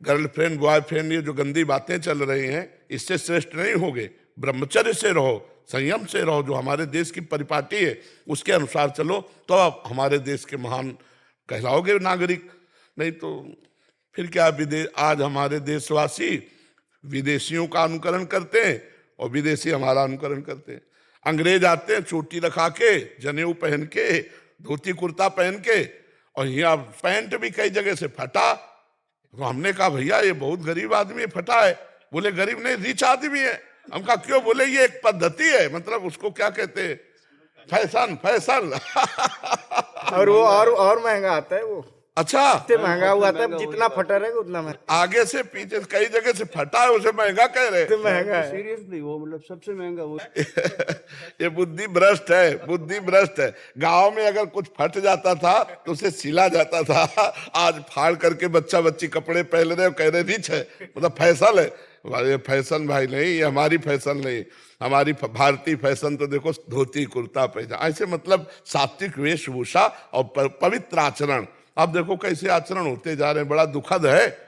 गर्लफ्रेंड बॉयफ्रेंड, ये जो गंदी बातें चल रही हैं, इससे श्रेष्ठ नहीं होंगे। ब्रह्मचर्य से रहो, संयम से रहो, जो हमारे देश की परिपाटी है उसके अनुसार चलो, तो आप हमारे देश के महान कहलाओगे नागरिक। नहीं तो फिर क्या, आज हमारे देशवासी विदेशियों का अनुकरण करते हैं और विदेशी हमारा अनुकरण करते हैं। अंग्रेज आते हैं चोटी रखा के, जनेऊ पहन के, धोती कुर्ता पहन के, और यहाँ पैंट भी कई जगह से फटा। तो हमने कहा भैया ये बहुत गरीब आदमी फटा है। बोले गरीब नहीं, रिच आदमी है। हम कहा क्यों? बोले ये एक पद्धति है, मतलब उसको क्या कहते हैं, फैशन फैशन। और वो और महंगा आता है वो। अच्छा, इतने महंगा हुआ था, जितना फटा रहेगा उतना महंगा। आगे से पीछे कई जगह से फटा है, उसे महंगा कह रहे। इतने महंगा है सीरियसली, वो मतलब सबसे महंगा वो। ये बुद्धि भ्रष्ट है, बुद्धि भ्रष्ट है। गांव में अगर कुछ फट जाता था तो उसे सिला जाता था। आज फाड़ करके बच्चा बच्ची कपड़े पहन रहे और कह रहे रिच है, मतलब फैशन है। ये फैशन भाई नहीं, ये हमारी फैशन नहीं। हमारी भारतीय फैशन तो देखो, धोती कुर्ता पैजामा, ऐसे मतलब सात्विक वेशभूषा और पवित्र आचरण। अब देखो कैसे आचरण होते जा रहे हैं, बड़ा दुखद है।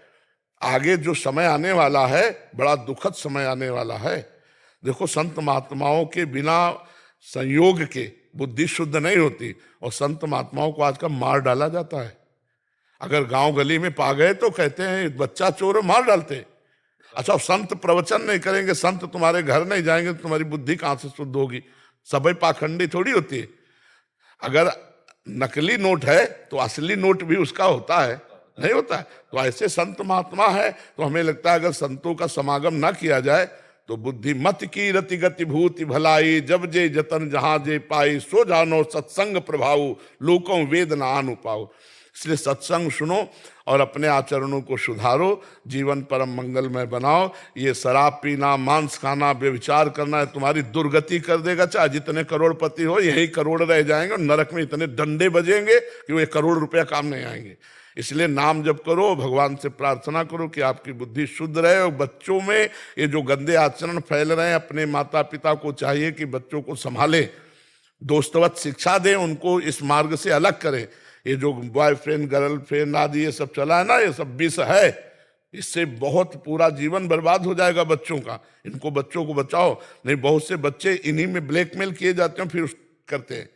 आगे जो समय आने वाला है, बड़ा दुखद समय आने वाला है। देखो संत महात्माओं के बिना संयोग के बुद्धि शुद्ध नहीं होती, और संत महात्माओं को आजकल मार डाला जाता है। अगर गांव गली में पा गए तो कहते हैं बच्चा चोर, मार डालते। अच्छा, संत प्रवचन नहीं करेंगे, संत तुम्हारे घर नहीं जाएंगे, तो तुम्हारी बुद्धि कहां से शुद्ध होगी? सभी पाखंडी थोड़ी होती है। अगर नकली नोट है तो असली नोट भी उसका होता है, नहीं होता है? तो ऐसे संत महात्मा है, तो हमें लगता है अगर संतों का समागम ना किया जाए तो बुद्धि मत की रति गति भूति भलाई, जब जे जतन जहां जे पाई, सो जानो सत्संग प्रभाव, लोकों वेद न आनु पाओ। इसलिए सत्संग सुनो और अपने आचरणों को सुधारो, जीवन परम मंगलमय बनाओ। ये शराब पीना, मांस खाना, व्यभिचार करना है तुम्हारी दुर्गति कर देगा। चाहे जितने करोड़पति हो, यही करोड़ रह जाएंगे और नरक में इतने डंडे बजेंगे कि वो 1 करोड़ रुपया काम नहीं आएंगे। इसलिए नाम जप करो, भगवान से प्रार्थना करो कि आपकी बुद्धि शुद्ध रहे। और बच्चों में ये जो गंदे आचरण फैल रहे हैं, अपने माता पिता को चाहिए कि बच्चों को संभालें, दोस्तवत शिक्षा दें, उनको इस मार्ग से अलग करें। ये जो बॉयफ्रेंड गर्लफ्रेंड आदि ये सब चला है ना, ये सब विष है। इससे बहुत पूरा जीवन बर्बाद हो जाएगा बच्चों का। इनको बच्चों को बचाओ, नहीं बहुत से बच्चे इन्हीं में ब्लैकमेल किए जाते हैं, फिर करते हैं।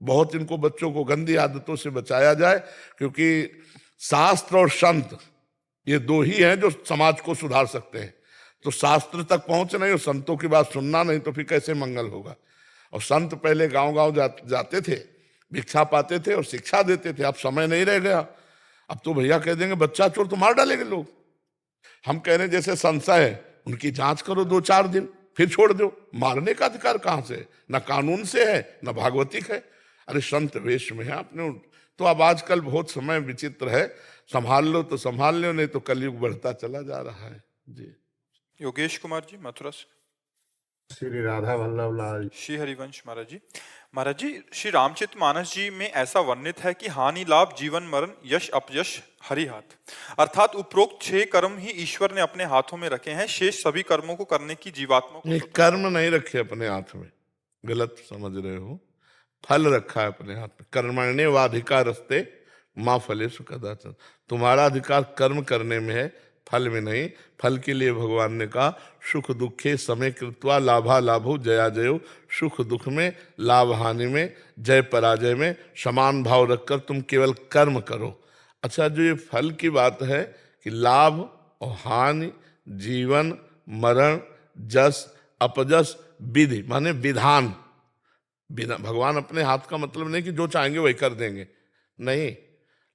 बहुत इनको बच्चों को गंदी आदतों से बचाया जाए, क्योंकि शास्त्र और संत ये दो ही हैं जो समाज को सुधार सकते हैं। तो शास्त्र तक पहुंच नहीं और संतों की बात सुनना नहीं, तो फिर कैसे मंगल होगा? और संत पहले गांव-गांव जाते थे, भिक्षा पाते थे और शिक्षा देते थे। अब समय नहीं रह गया। अब तो भैया कह देंगे बच्चा चोर तो मार डालेंगे लोग। हम कह रहे हैं जैसे संशय है, उनकी जांच करो 2-4 दिन, फिर छोड़ दो। मारने का अधिकार कहां से? न कानून से है, न भागवतिक है। अरे संत वेश में है आपने। तो अब आजकल बहुत समय विचित्र है, संभाल लो तो संभाल लो, नहीं तो कलयुग बढ़ता चला जा रहा है। जी योगेश कुमार जी मथुरा से। श्री राधा वल्लभ लाल। श्री हरिवंश महाराज जी। महाराज जी, श्री रामचरितमानस जी में ऐसा वर्णित है कि हानि लाभ जीवन मरण यश अपयश हरि हाथ, अर्थात उपरोक्त 6 कर्म ही ईश्वर ने अपने हाथों में रखे हैं, शेष सभी कर्मों को करने की जीवात्मा को। नहीं, कर्म नहीं रखे अपने हाथ में, गलत समझ रहे हो। फल रखा है अपने हाथ में। कर्मण्ये वाधिकारस्ते मां फलेषु कदाचन। तुम्हारा अधिकार कर्म करने में है, फल में नहीं। फल के लिए भगवान ने कहा सुख दुखे समय कृत्वा लाभा लाभो जया जयो। सुख दुख में, लाभ हानि में, जय पराजय में समान भाव रखकर तुम केवल कर्म करो। अच्छा, जो ये फल की बात है कि लाभ और हानि, जीवन मरण, जस, अपजस, विधि माने विधान। भगवान अपने हाथ का मतलब नहीं कि जो चाहेंगे वही कर देंगे, नहीं।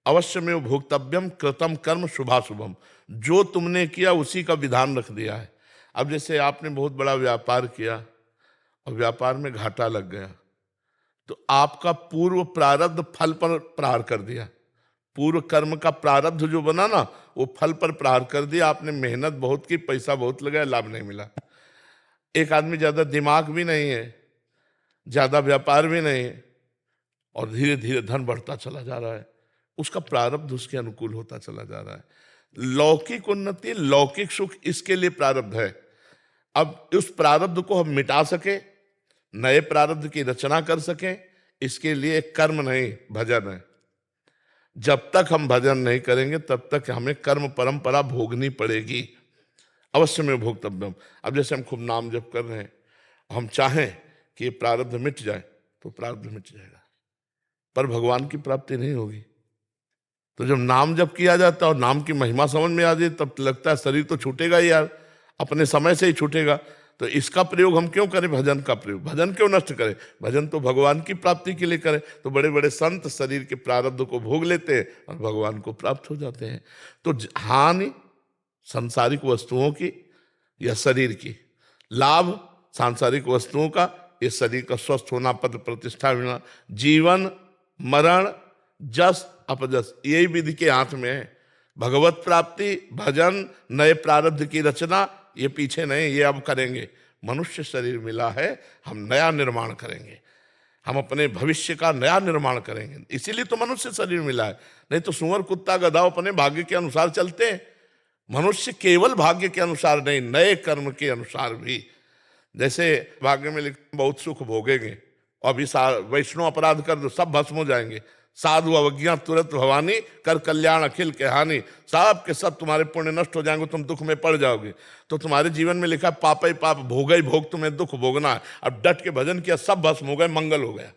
अवश्य में भोक्तव्यम कृतम कर्म शुभाशुभम, जो तुमने किया उसी का विधान रख दिया है। अब जैसे आपने बहुत बड़ा व्यापार किया और व्यापार में घाटा लग गया, तो आपका पूर्व प्रारब्ध फल पर प्रहार कर दिया। पूर्व कर्म का प्रारब्ध जो बना ना, वो फल पर प्रहार कर दिया। आपने मेहनत बहुत की, पैसा बहुत लगाया, लाभ नहीं मिला। एक आदमी ज्यादा दिमाग भी नहीं है, ज्यादा व्यापार भी नहीं है, और धीरे धीरे धन बढ़ता चला जा रहा है, उसका प्रारब्ध उसके अनुकूल होता चला जा रहा है। लौकिक उन्नति, लौकिक सुख, इसके लिए प्रारब्ध है। अब उस प्रारब्ध को हम मिटा सके, नए प्रारब्ध की रचना कर सके, इसके लिए कर्म नहीं भजन है। जब तक हम भजन नहीं करेंगे तब तक हमें कर्म परंपरा भोगनी पड़ेगी। अवश्य में भोक्तव्यम। अब जैसे हम खूब नाम जप कर रहे हैं, हम चाहें कि ये प्रारब्ध मिट जाए तो प्रारब्ध मिट जाएगा, पर भगवान की प्राप्ति नहीं होगी। तो जब नाम जप किया जाता है और नाम की महिमा समझ में आ जाए, तब लगता है शरीर तो छूटेगा ही यार, अपने समय से ही छूटेगा। तो इसका प्रयोग हम क्यों करें, भजन का प्रयोग? भजन क्यों नष्ट करें? भजन तो भगवान की प्राप्ति के लिए करें। तो बड़े बड़े संत शरीर के प्रारब्ध को भोग लेते हैं और भगवान को प्राप्त हो जाते हैं। तो हानि सांसारिक वस्तुओं की या शरीर की, लाभ सांसारिक वस्तुओं का, ये शरीर का स्वस्थ होना, पद प्रतिष्ठा मिलना, जीवन मरण जस अपजस, यही विधि के हाथ में है। भगवत प्राप्ति, भजन, नए प्रारब्ध की रचना, ये पीछे नहीं, ये अब करेंगे। मनुष्य शरीर मिला है, हम नया निर्माण करेंगे, हम अपने भविष्य का नया निर्माण करेंगे। इसीलिए तो मनुष्य शरीर मिला है, नहीं तो सुअर कुत्ता गधा अपने भाग्य के अनुसार चलते हैं। मनुष्य केवल भाग्य के अनुसार नहीं, नए कर्म के अनुसार भी। जैसे भाग्य में बहुत सुख भोगेंगे, अभी वैष्णव अपराध कर दो, सब भस्म हो जाएंगे। साधु अवज्ञा तुरंत भवानी, कर कल्याण अखिल के हानि, सब के सब तुम्हारे पुण्य नष्ट हो जाएंगे, तुम दुख में पड़ जाओगे। तो तुम्हारे जीवन में लिखा पाप ही पाप, भोग ही भोग, तुम्हें दुख भोगना है। अब डट के भजन किया, सब भस्म हो गए, मंगल हो गया।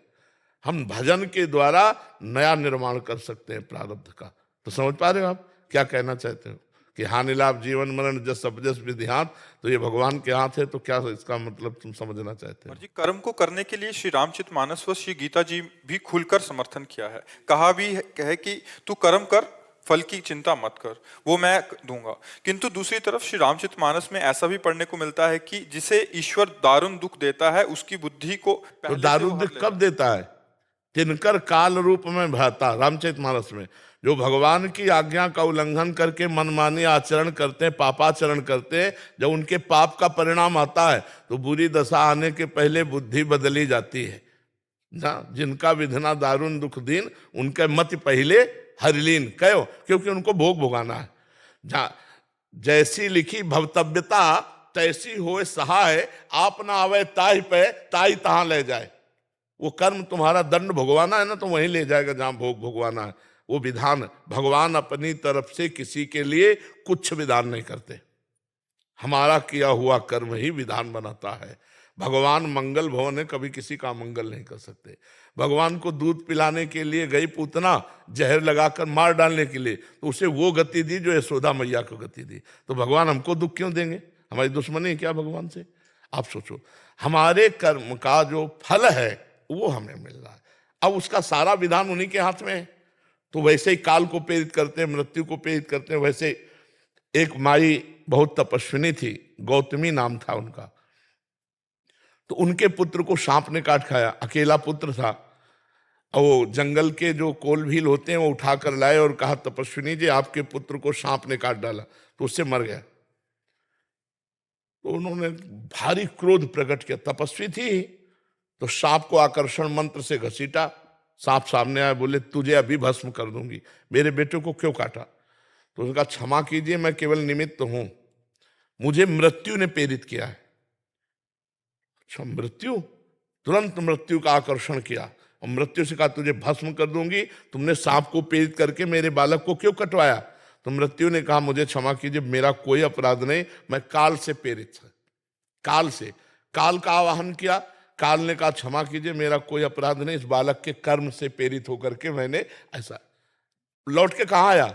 हम भजन के द्वारा नया निर्माण कर सकते हैं प्रारब्ध का। तो समझ पा रहे हो आप क्या कहना चाहते हो कि हानि लाभ जीवन मरण जस अपजस विधि हाथ, तो ये भगवान के हाथ है। तो क्या इसका मतलब तुम समझना चाहते हो? जी, कर्म को करने के लिए श्री रामचरितमानस व श्री गीता जी भी खुलकर समर्थन किया है। कहा भी है कि तू कर्म कर, फल की चिंता मत कर, वो मैं दूंगा। किंतु दूसरी तरफ श्री रामचरितमानस में ऐसा भी पढ़ने को मिलता है कि जिसे ईश्वर दारुण दुख देता है, उसकी बुद्धि को तो दारुण दुख कब देता है? तिनकर काल रूप में भाता। रामचरितमानस में जो भगवान की आज्ञा का उल्लंघन करके मनमानी आचरण करते हैं, पापाचरण करते हैं, जब उनके पाप का परिणाम आता है तो बुरी दशा आने के पहले बुद्धि बदली जाती है ना। जिनका विधना दारुण दुख दीन, उनके मत पहले हरिलीन कहो, क्योंकि उनको भोग भोगाना है। जैसी लिखी भवतव्यता तैसी होए सहाय, आप ना आवे ताई पे ताई तहां ले जाए। वो कर्म तुम्हारा दंड भोगवाना है ना, तो वहीं ले जाएगा जहां भोग भोगवाना है। वो विधान भगवान अपनी तरफ से किसी के लिए कुछ विधान नहीं करते, हमारा किया हुआ कर्म ही विधान बनाता है। भगवान मंगल भवन है, कभी किसी का मंगल नहीं कर सकते। भगवान को दूध पिलाने के लिए गई पूतना जहर लगाकर मार डालने के लिए, तो उसे वो गति दी जो यशोदा मैया को गति दी। तो भगवान हमको दुख क्यों देंगे? हमारी दुश्मनी है क्या भगवान से? आप सोचो, हमारे कर्म का जो फल है वो हमें मिल रहा है। अब उसका सारा विधान उन्हीं के हाथ में है। तो वैसे ही काल को प्रेरित करते हैं, मृत्यु को प्रेरित करते हैं। वैसे एक माई बहुत तपस्विनी थी, गौतमी नाम था उनका, तो उनके पुत्र को सांप ने काट खाया। अकेला पुत्र था, और वो जंगल के जो कोल भील होते हैं वो उठाकर लाए और कहा, तपस्विनी जी आपके पुत्र को सांप ने काट डाला, तो उससे मर गया। तो उन्होंने भारी क्रोध प्रकट किया। तपस्वी थी, तो सांप को आकर्षण मंत्र से घसीटा। सांप सामने आया, बोले तुझे अभी भस्म कर दूंगी, मेरे बेटे को क्यों काटा? तो उसने कहा, क्षमा कीजिए, मैं केवल निमित्त हूं, मुझे मृत्यु ने प्रेरित किया है। अच्छा, मृत्यु? तुरंत मृत्यु का आकर्षण किया और मृत्यु से कहा, तुझे भस्म कर दूंगी, तुमने सांप को प्रेरित करके मेरे बालक को क्यों कटवाया? तो मृत्यु ने कहा, मुझे क्षमा कीजिए, मेरा कोई अपराध नहीं, मैं काल से प्रेरित था। काल से, काल का आवाहन किया। काल ने कहा, क्षमा कीजिए, मेरा कोई अपराध नहीं, इस बालक के कर्म से प्रेरित होकर के मैंने ऐसा। लौट के कहा आया,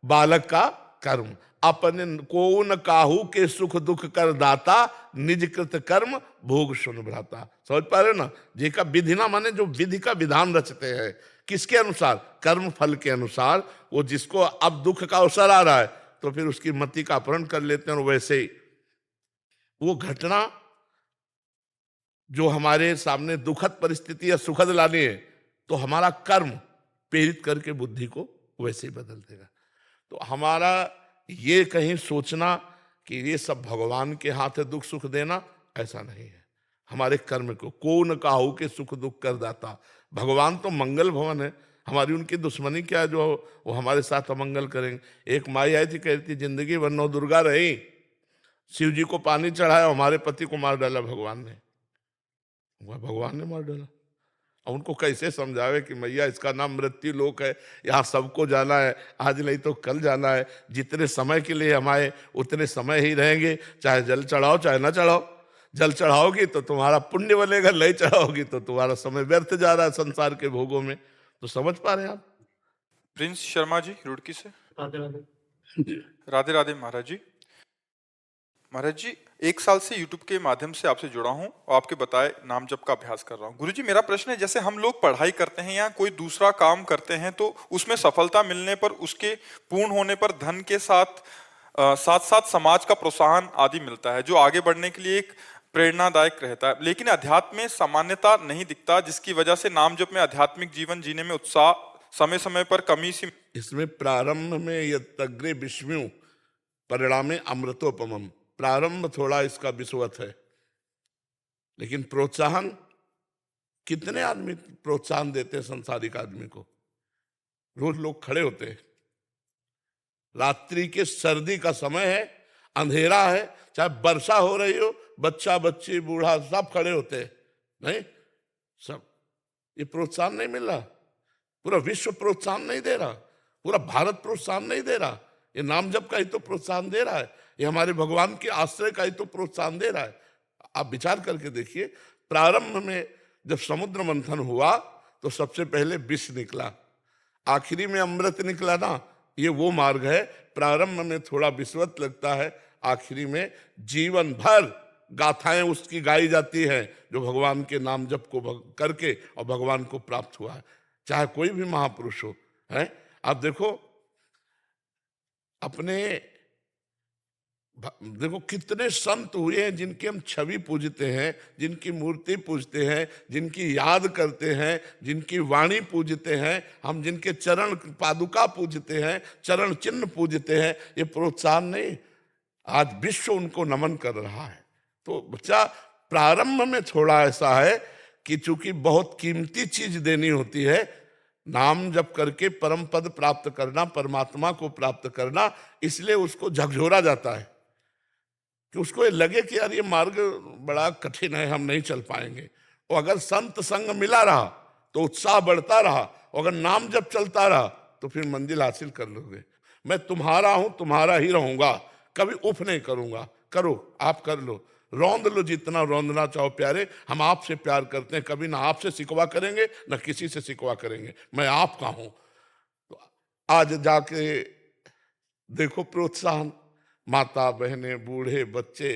बालक का कर्म। अपने को न काहू के सुख दुख कर दाता, निज कृत कर्म भोग सुन भ्राता। समझ पा रहे हो ना? जी का विधि ना माने जो विधि का विधान रचते हैं, किसके अनुसार? कर्म फल के अनुसार। वो जिसको अब दुख का अवसर आ रहा है तो फिर उसकी मति का अपहरण कर लेते हैं, और वैसे ही वो घटना जो हमारे सामने दुखद परिस्थिति या सुखद लानी है, तो हमारा कर्म प्रेरित करके बुद्धि को वैसे ही बदल देगा। तो हमारा ये कहीं सोचना कि ये सब भगवान के हाथ है दुख सुख देना, ऐसा नहीं है। हमारे कर्म को न काहू के सुख दुख कर दाता। भगवान तो मंगल भवन है, हमारी उनकी दुश्मनी क्या है जो वो हमारे साथ अमंगल करेंगे। एक माई आई थी, कह रही थी जिंदगी भर नौ दुर्गा रही, शिव जी को पानी चढ़ाया, हमारे पति को मार डाला भगवान ने। भगवान ने मार डाला। अब उनको कैसे समझावे कि मैया इसका नाम मृत्यु लोक है, यहाँ सबको जाना है, आज नहीं तो कल जाना है। जितने समय के लिए हम आए उतने समय ही रहेंगे, चाहे जल चढ़ाओ चाहे ना चढ़ाओ। जल चढ़ाओगी तो तुम्हारा पुण्य बनेगा, नहीं चढ़ाओगी तो तुम्हारा समय व्यर्थ जा रहा है संसार के भोगों में। तो समझ पा रहे हैं आप? प्रिंस शर्मा जी रुड़की से। राधे राधे। राधे राधे महाराज जी। महाराज जी, 1 साल से YouTube के माध्यम से आपसे जुड़ा हूं और आपके बताए नाम जप का अभ्यास कर रहा हूं। गुरुजी, मेरा प्रश्न है, जैसे हम लोग पढ़ाई करते हैं या कोई दूसरा काम करते हैं तो उसमें सफलता मिलने पर, उसके पूर्ण होने पर धन के साथ साथ समाज का प्रोत्साहन आदि मिलता है, जो आगे बढ़ने के लिए एक प्रेरणादायक रहता है। लेकिन अध्यात्म में सामान्यता नहीं दिखता, जिसकी वजह से नाम जप में आध्यात्मिक जीवन जीने में उत्साह समय समय पर कमी सी। इसमें प्रारंभ में यग्रे विष्णु परिणामे अमृतोपमम। प्रारंभ थोड़ा इसका विश्वत है, लेकिन प्रोत्साहन, कितने आदमी प्रोत्साहन देते हैं संसारिक आदमी को? रोज लोग खड़े होते हैं, रात्रि के सर्दी का समय है, अंधेरा है, चाहे वर्षा हो रही हो, बच्चा बच्ची बूढ़ा सब खड़े होते हैं, नहीं सब। ये प्रोत्साहन नहीं मिल रहा, पूरा विश्व प्रोत्साहन नहीं दे रहा, पूरा भारत प्रोत्साहन नहीं दे रहा। ये नाम जप का ही तो प्रोत्साहन दे रहा है, ये हमारे भगवान के आश्रय का ही तो प्रोत्साहन दे रहा है। आप विचार करके देखिए, प्रारंभ में जब समुद्र मंथन हुआ तो सबसे पहले विष निकला, आखिरी में अमृत निकला ना। ये वो मार्ग है, प्रारंभ में थोड़ा विश्वत लगता है, आखिरी में जीवन भर गाथाएं उसकी गाई जाती हैं जो भगवान के नाम जप को करके और भगवान को प्राप्त हुआ है, चाहे कोई भी महापुरुष हो। है आप देखो, अपने देखो कितने संत हुए हैं जिनकी हम छवि पूजते हैं, जिनकी मूर्ति पूजते हैं, जिनकी याद करते हैं, जिनकी वाणी पूजते हैं, हम जिनके चरण पादुका पूजते हैं, चरण चिन्ह पूजते हैं। ये प्रोत्साहन नहीं, आज विश्व उनको नमन कर रहा है। तो बच्चा, प्रारंभ में थोड़ा ऐसा है कि चूंकि बहुत कीमती चीज देनी होती है, नाम जप करके परम पद प्राप्त करना, परमात्मा को प्राप्त करना, इसलिए उसको झकझोरा जाता है कि उसको ये लगे कि यार ये मार्ग बड़ा कठिन है, हम नहीं चल पाएंगे। और अगर संत संग मिला रहा तो उत्साह बढ़ता रहा, और अगर नाम जप चलता रहा तो फिर मंजिल हासिल कर लोगे। मैं तुम्हारा हूं, तुम्हारा ही रहूंगा, कभी उफ नहीं करूंगा। करो, आप कर लो, रौंद लो जितना रौंदना चाहो प्यारे, हम आपसे प्यार करते हैं, कभी ना आपसे सिकवा करेंगे ना किसी से सिकवा करेंगे, मैं आपका हूं। तो आज जाके देखो प्रोत्साहन, माता बहने बूढ़े बच्चे,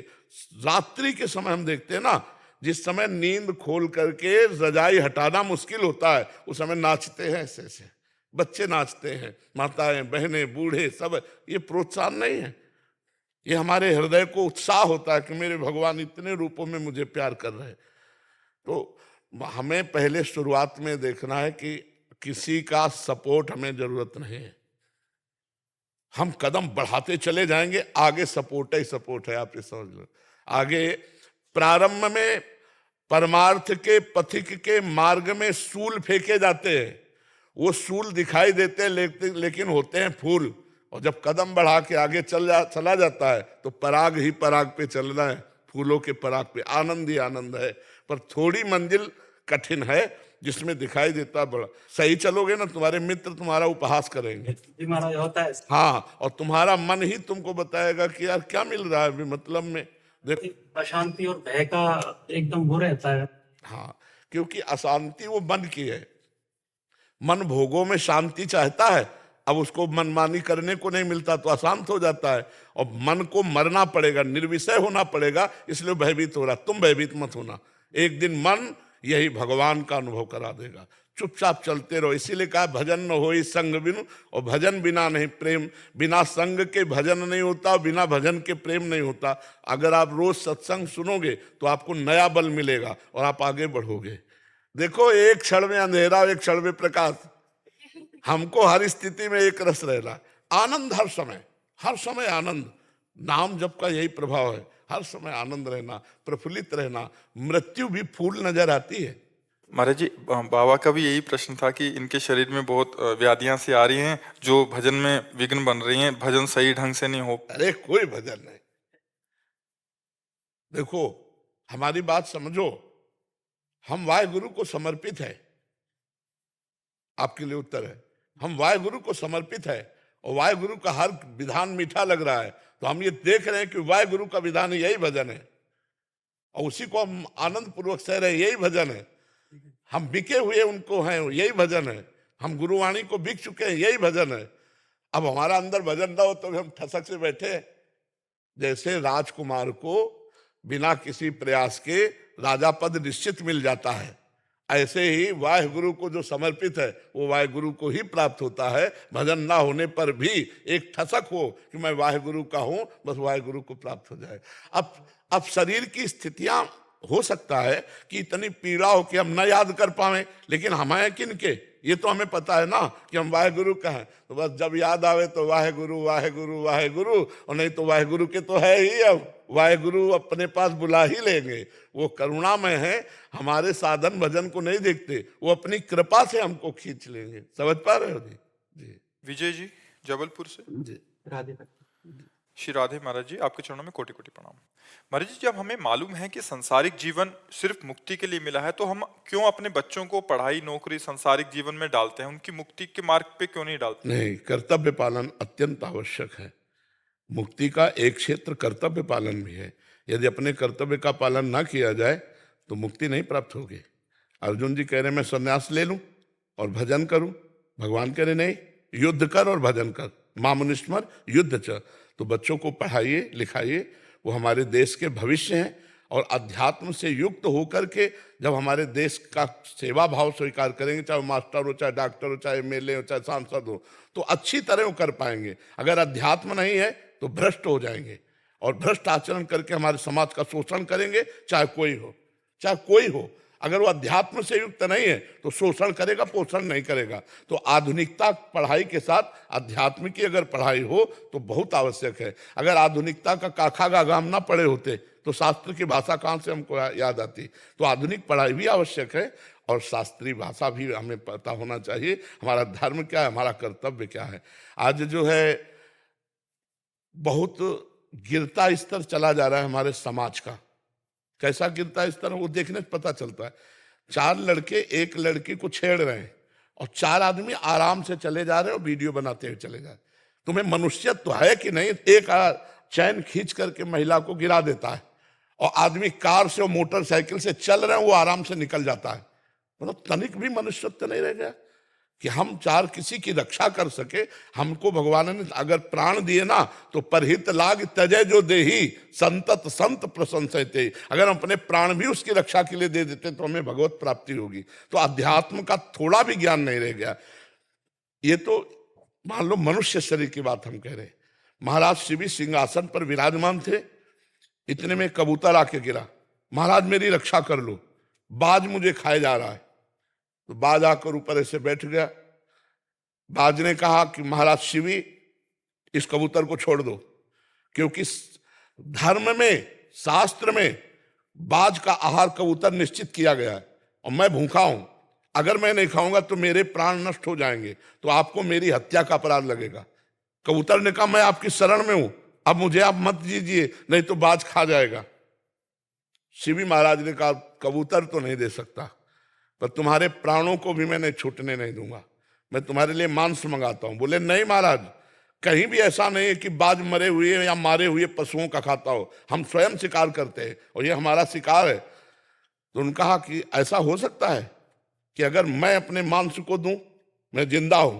रात्रि के समय हम देखते हैं ना, जिस समय नींद खोल करके रजाई हटाना मुश्किल होता है, उस समय नाचते हैं, ऐसे ऐसे बच्चे नाचते हैं, माताएं बहने बूढ़े सब। ये प्रोत्साहन नहीं है, ये हमारे हृदय को उत्साह होता है कि मेरे भगवान इतने रूपों में मुझे प्यार कर रहे हैं। तो हमें पहले शुरुआत में देखना है कि किसी का सपोर्ट हमें जरूरत नहीं है, हम कदम बढ़ाते चले जाएंगे, आगे सपोर्ट ही सपोर्ट है। आप ये समझ लो, आगे प्रारंभ में परमार्थ के पथिक के मार्ग में सूल फेंके जाते हैं, वो सूल दिखाई देते हैं लेकिन होते हैं फूल। और जब कदम बढ़ा के आगे चला जाता है तो पराग ही पराग पे चलना है, फूलों के पराग पे आनंद ही आनंद है। पर थोड़ी मंजिल कठिन है जिसमें दिखाई देता बड़ा। सही चलोगे ना, तुम्हारे मित्र तुम्हारा उपहास करेंगे, महाराज होता है। हाँ, और तुम्हारा मन ही तुमको बताएगा कि यार क्या मिल रहा है मतलब में। देखो, अशांति और भय का एकदम वो रहता है। हाँ, क्योंकि अशांति वो मन की है। मन भोगों में शांति चाहता है, अब उसको मनमानी करने को नहीं मिलता तो अशांत हो जाता है, और मन को मरना पड़ेगा, निर्विषय होना पड़ेगा, इसलिए भयभीत हो रहा। तुम भयभीत मत होना, एक दिन मन यही भगवान का अनुभव करा देगा। चुपचाप चलते रहो, इसीलिए कहा भजन न होई संग बिनु, और भजन बिना नहीं प्रेम, बिना संग के भजन नहीं होता, बिना भजन के प्रेम नहीं होता। अगर आप रोज सत्संग सुनोगे तो आपको नया बल मिलेगा और आप आगे बढ़ोगे। देखो, एक क्षण में अंधेरा, एक क्षण में प्रकाश। हमको हर स्थिति में एक रस रहना, आनंद हर समय आनंद। नाम जप का यही प्रभाव है, हर समय आनंद रहना, प्रफुल्लित रहना। मृत्यु भी फूल नजर आती है। महाराज जी, बाबा का भी यही प्रश्न था कि इनके शरीर में बहुत व्याधियां सी आ रही हैं जो भजन में विघ्न बन रही हैं, भजन सही ढंग से नहीं हो। अरे कोई भजन नहीं। देखो, हमारी बात समझो, हम वाहेगुरु को समर्पित है। आपके लिए उत्तर है, हम वाहेगुरु को समर्पित है, और वाहेगुरु का हर विधान मीठा लग रहा है, तो हम ये देख रहे हैं कि वाहेगुरु का विधान यही भजन है, और उसी को हम आनंद पूर्वक सह रहे हैं, यही भजन है। हम बिके हुए उनको हैं, यही भजन है। हम गुरुवाणी को बिक चुके हैं, यही भजन है। अब हमारा अंदर भजन ना हो तो हम ठसक से बैठे। जैसे राजकुमार को बिना किसी प्रयास के राजा पद निश्चित मिल जाता है, ऐसे ही वाहेगुरु को जो समर्पित है वो वाहेगुरु को ही प्राप्त होता है। भजन ना होने पर भी एक ठसक हो कि मैं वाहेगुरु का हूं, बस वाहेगुरु को प्राप्त हो जाए। अब शरीर की स्थितियां हो सकता है कि इतनी पीड़ा हो कि हम न याद कर पाए, लेकिन हमें किनके, ये तो हमें पता है ना कि हम वाहेगुरु का हैं। तो बस जब याद आवे तो वाहेगुरु वाहेगुरु वाहेगुरु, और नहीं तो वाहेगुरु के तो है ही। अब वाहेगुरु अपने पास बुला ही लेंगे। वो करुणामय है, हमारे साधन भजन को नहीं देखते, वो अपनी कृपा से हमको खींच लेंगे। समझ पा रहे हो जी? जी विजय जी जबलपुर से। जी। राधे। श्री राधे महाराज जी, आपके चरणों में कोटि कोटि प्रणाम। महाराज जी, जब हमें मालूम है कि संसारिक जीवन सिर्फ मुक्ति के लिए मिला है, तो हम क्यों अपने बच्चों को पढ़ाई नौकरी संसारिक जीवन में डालते हैं, उनकी मुक्ति के मार्ग पे क्यों नहीं डालते? नहीं, कर्तव्य पालन अत्यंत आवश्यक है। मुक्ति का एक क्षेत्र कर्तव्य पालन भी है। यदि अपने कर्तव्य का पालन ना किया जाए तो मुक्ति नहीं प्राप्त होगी। अर्जुन जी कह रहे मैं संन्यास ले लूं और भजन करूं, भगवान कह रहे नहीं, युद्ध कर और भजन कर, मामुनिस्मर युद्ध च। तो बच्चों को पढ़ाइए लिखाइए, वो हमारे देश के भविष्य हैं, और अध्यात्म से युक्त होकर के जब हमारे देश का सेवा भाव स्वीकार करेंगे, चाहे मास्टर हो, चाहे डॉक्टर हो, चाहे एमएलए हो, चाहे सांसद हो, तो अच्छी तरह वो कर पाएंगे। अगर अध्यात्म नहीं है तो भ्रष्ट हो जाएंगे, और भ्रष्ट आचरण करके हमारे समाज का शोषण करेंगे, चाहे कोई हो। अगर वो अध्यात्म से युक्त नहीं है तो शोषण करेगा, पोषण नहीं करेगा। तो आधुनिकता पढ़ाई के साथ अध्यात्म की अगर पढ़ाई हो तो बहुत आवश्यक है। अगर आधुनिकता का काखा गागाम ना पढ़े होते तो शास्त्र की भाषा कहाँ से हमको याद आती? तो आधुनिक पढ़ाई भी आवश्यक है, और शास्त्रीय भाषा भी हमें पता होना चाहिए। हमारा धर्म क्या है, हमारा कर्तव्य क्या है। आज जो है बहुत गिरता स्तर चला जा रहा है हमारे समाज का। कैसा गिरता स्तर है वो देखने से पता चलता है। 4 लड़के एक लड़की को छेड़ रहे हैं, और 4 आदमी आराम से चले जा रहे हैं और वीडियो बनाते हुए चले जा रहे। तुम्हें मनुष्यत्व तो है कि नहीं? एक चैन खींच करके महिला को गिरा देता है, और आदमी कार से और मोटरसाइकिल से चल रहे हैं, वो आराम से निकल जाता है। मतलब तनिक भी मनुष्यत्व नहीं रह गया कि हम 4 किसी की रक्षा कर सके। हमको भगवान ने अगर प्राण दिए ना तो परहित लाग तजय जो देही संतत संत प्रशंसते। अगर हम अपने प्राण भी उसकी रक्षा के लिए दे देते तो हमें भगवत प्राप्ति होगी। तो अध्यात्म का थोड़ा भी ज्ञान नहीं रह गया। ये तो मान लो मनुष्य शरीर की बात हम कह रहे हैं। महाराज शिवी सिंहासन पर विराजमान थे, इतने में कबूतर आके गिरा, महाराज मेरी रक्षा कर लो, बाज मुझे खाए जा रहा है। तो बाज आकर ऊपर ऐसे बैठ गया। बाज ने कहा कि महाराज शिवी इस कबूतर को छोड़ दो, क्योंकि धर्म में शास्त्र में बाज का आहार कबूतर निश्चित किया गया है, और मैं भूखा हूं, अगर मैं नहीं खाऊंगा तो मेरे प्राण नष्ट हो जाएंगे, तो आपको मेरी हत्या का अपराध लगेगा। कबूतर ने कहा मैं आपकी शरण में हूं, अब मुझे आप मत दीजिए, नहीं तो बाज खा जाएगा। शिवी महाराज ने कहा कबूतर तो नहीं दे सकता, पर तुम्हारे प्राणों को भी मैं छूटने नहीं दूंगा, मैं तुम्हारे लिए मांस मंगाता हूं। बोले नहीं महाराज, कहीं भी ऐसा नहीं है कि बाज मरे हुए या मारे हुए पशुओं का खाता हो, हम स्वयं शिकार करते हैं और ये हमारा शिकार है। तो उन्होंने कहा कि ऐसा हो सकता है कि अगर मैं अपने मांस को दूं, मैं जिंदा हूं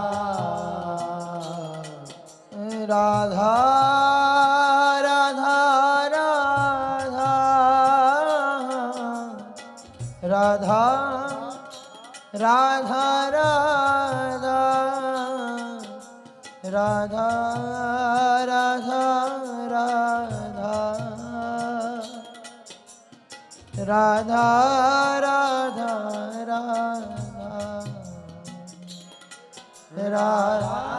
राधा राधा राधा राधा राधा राधा राधा राधा राधा राधा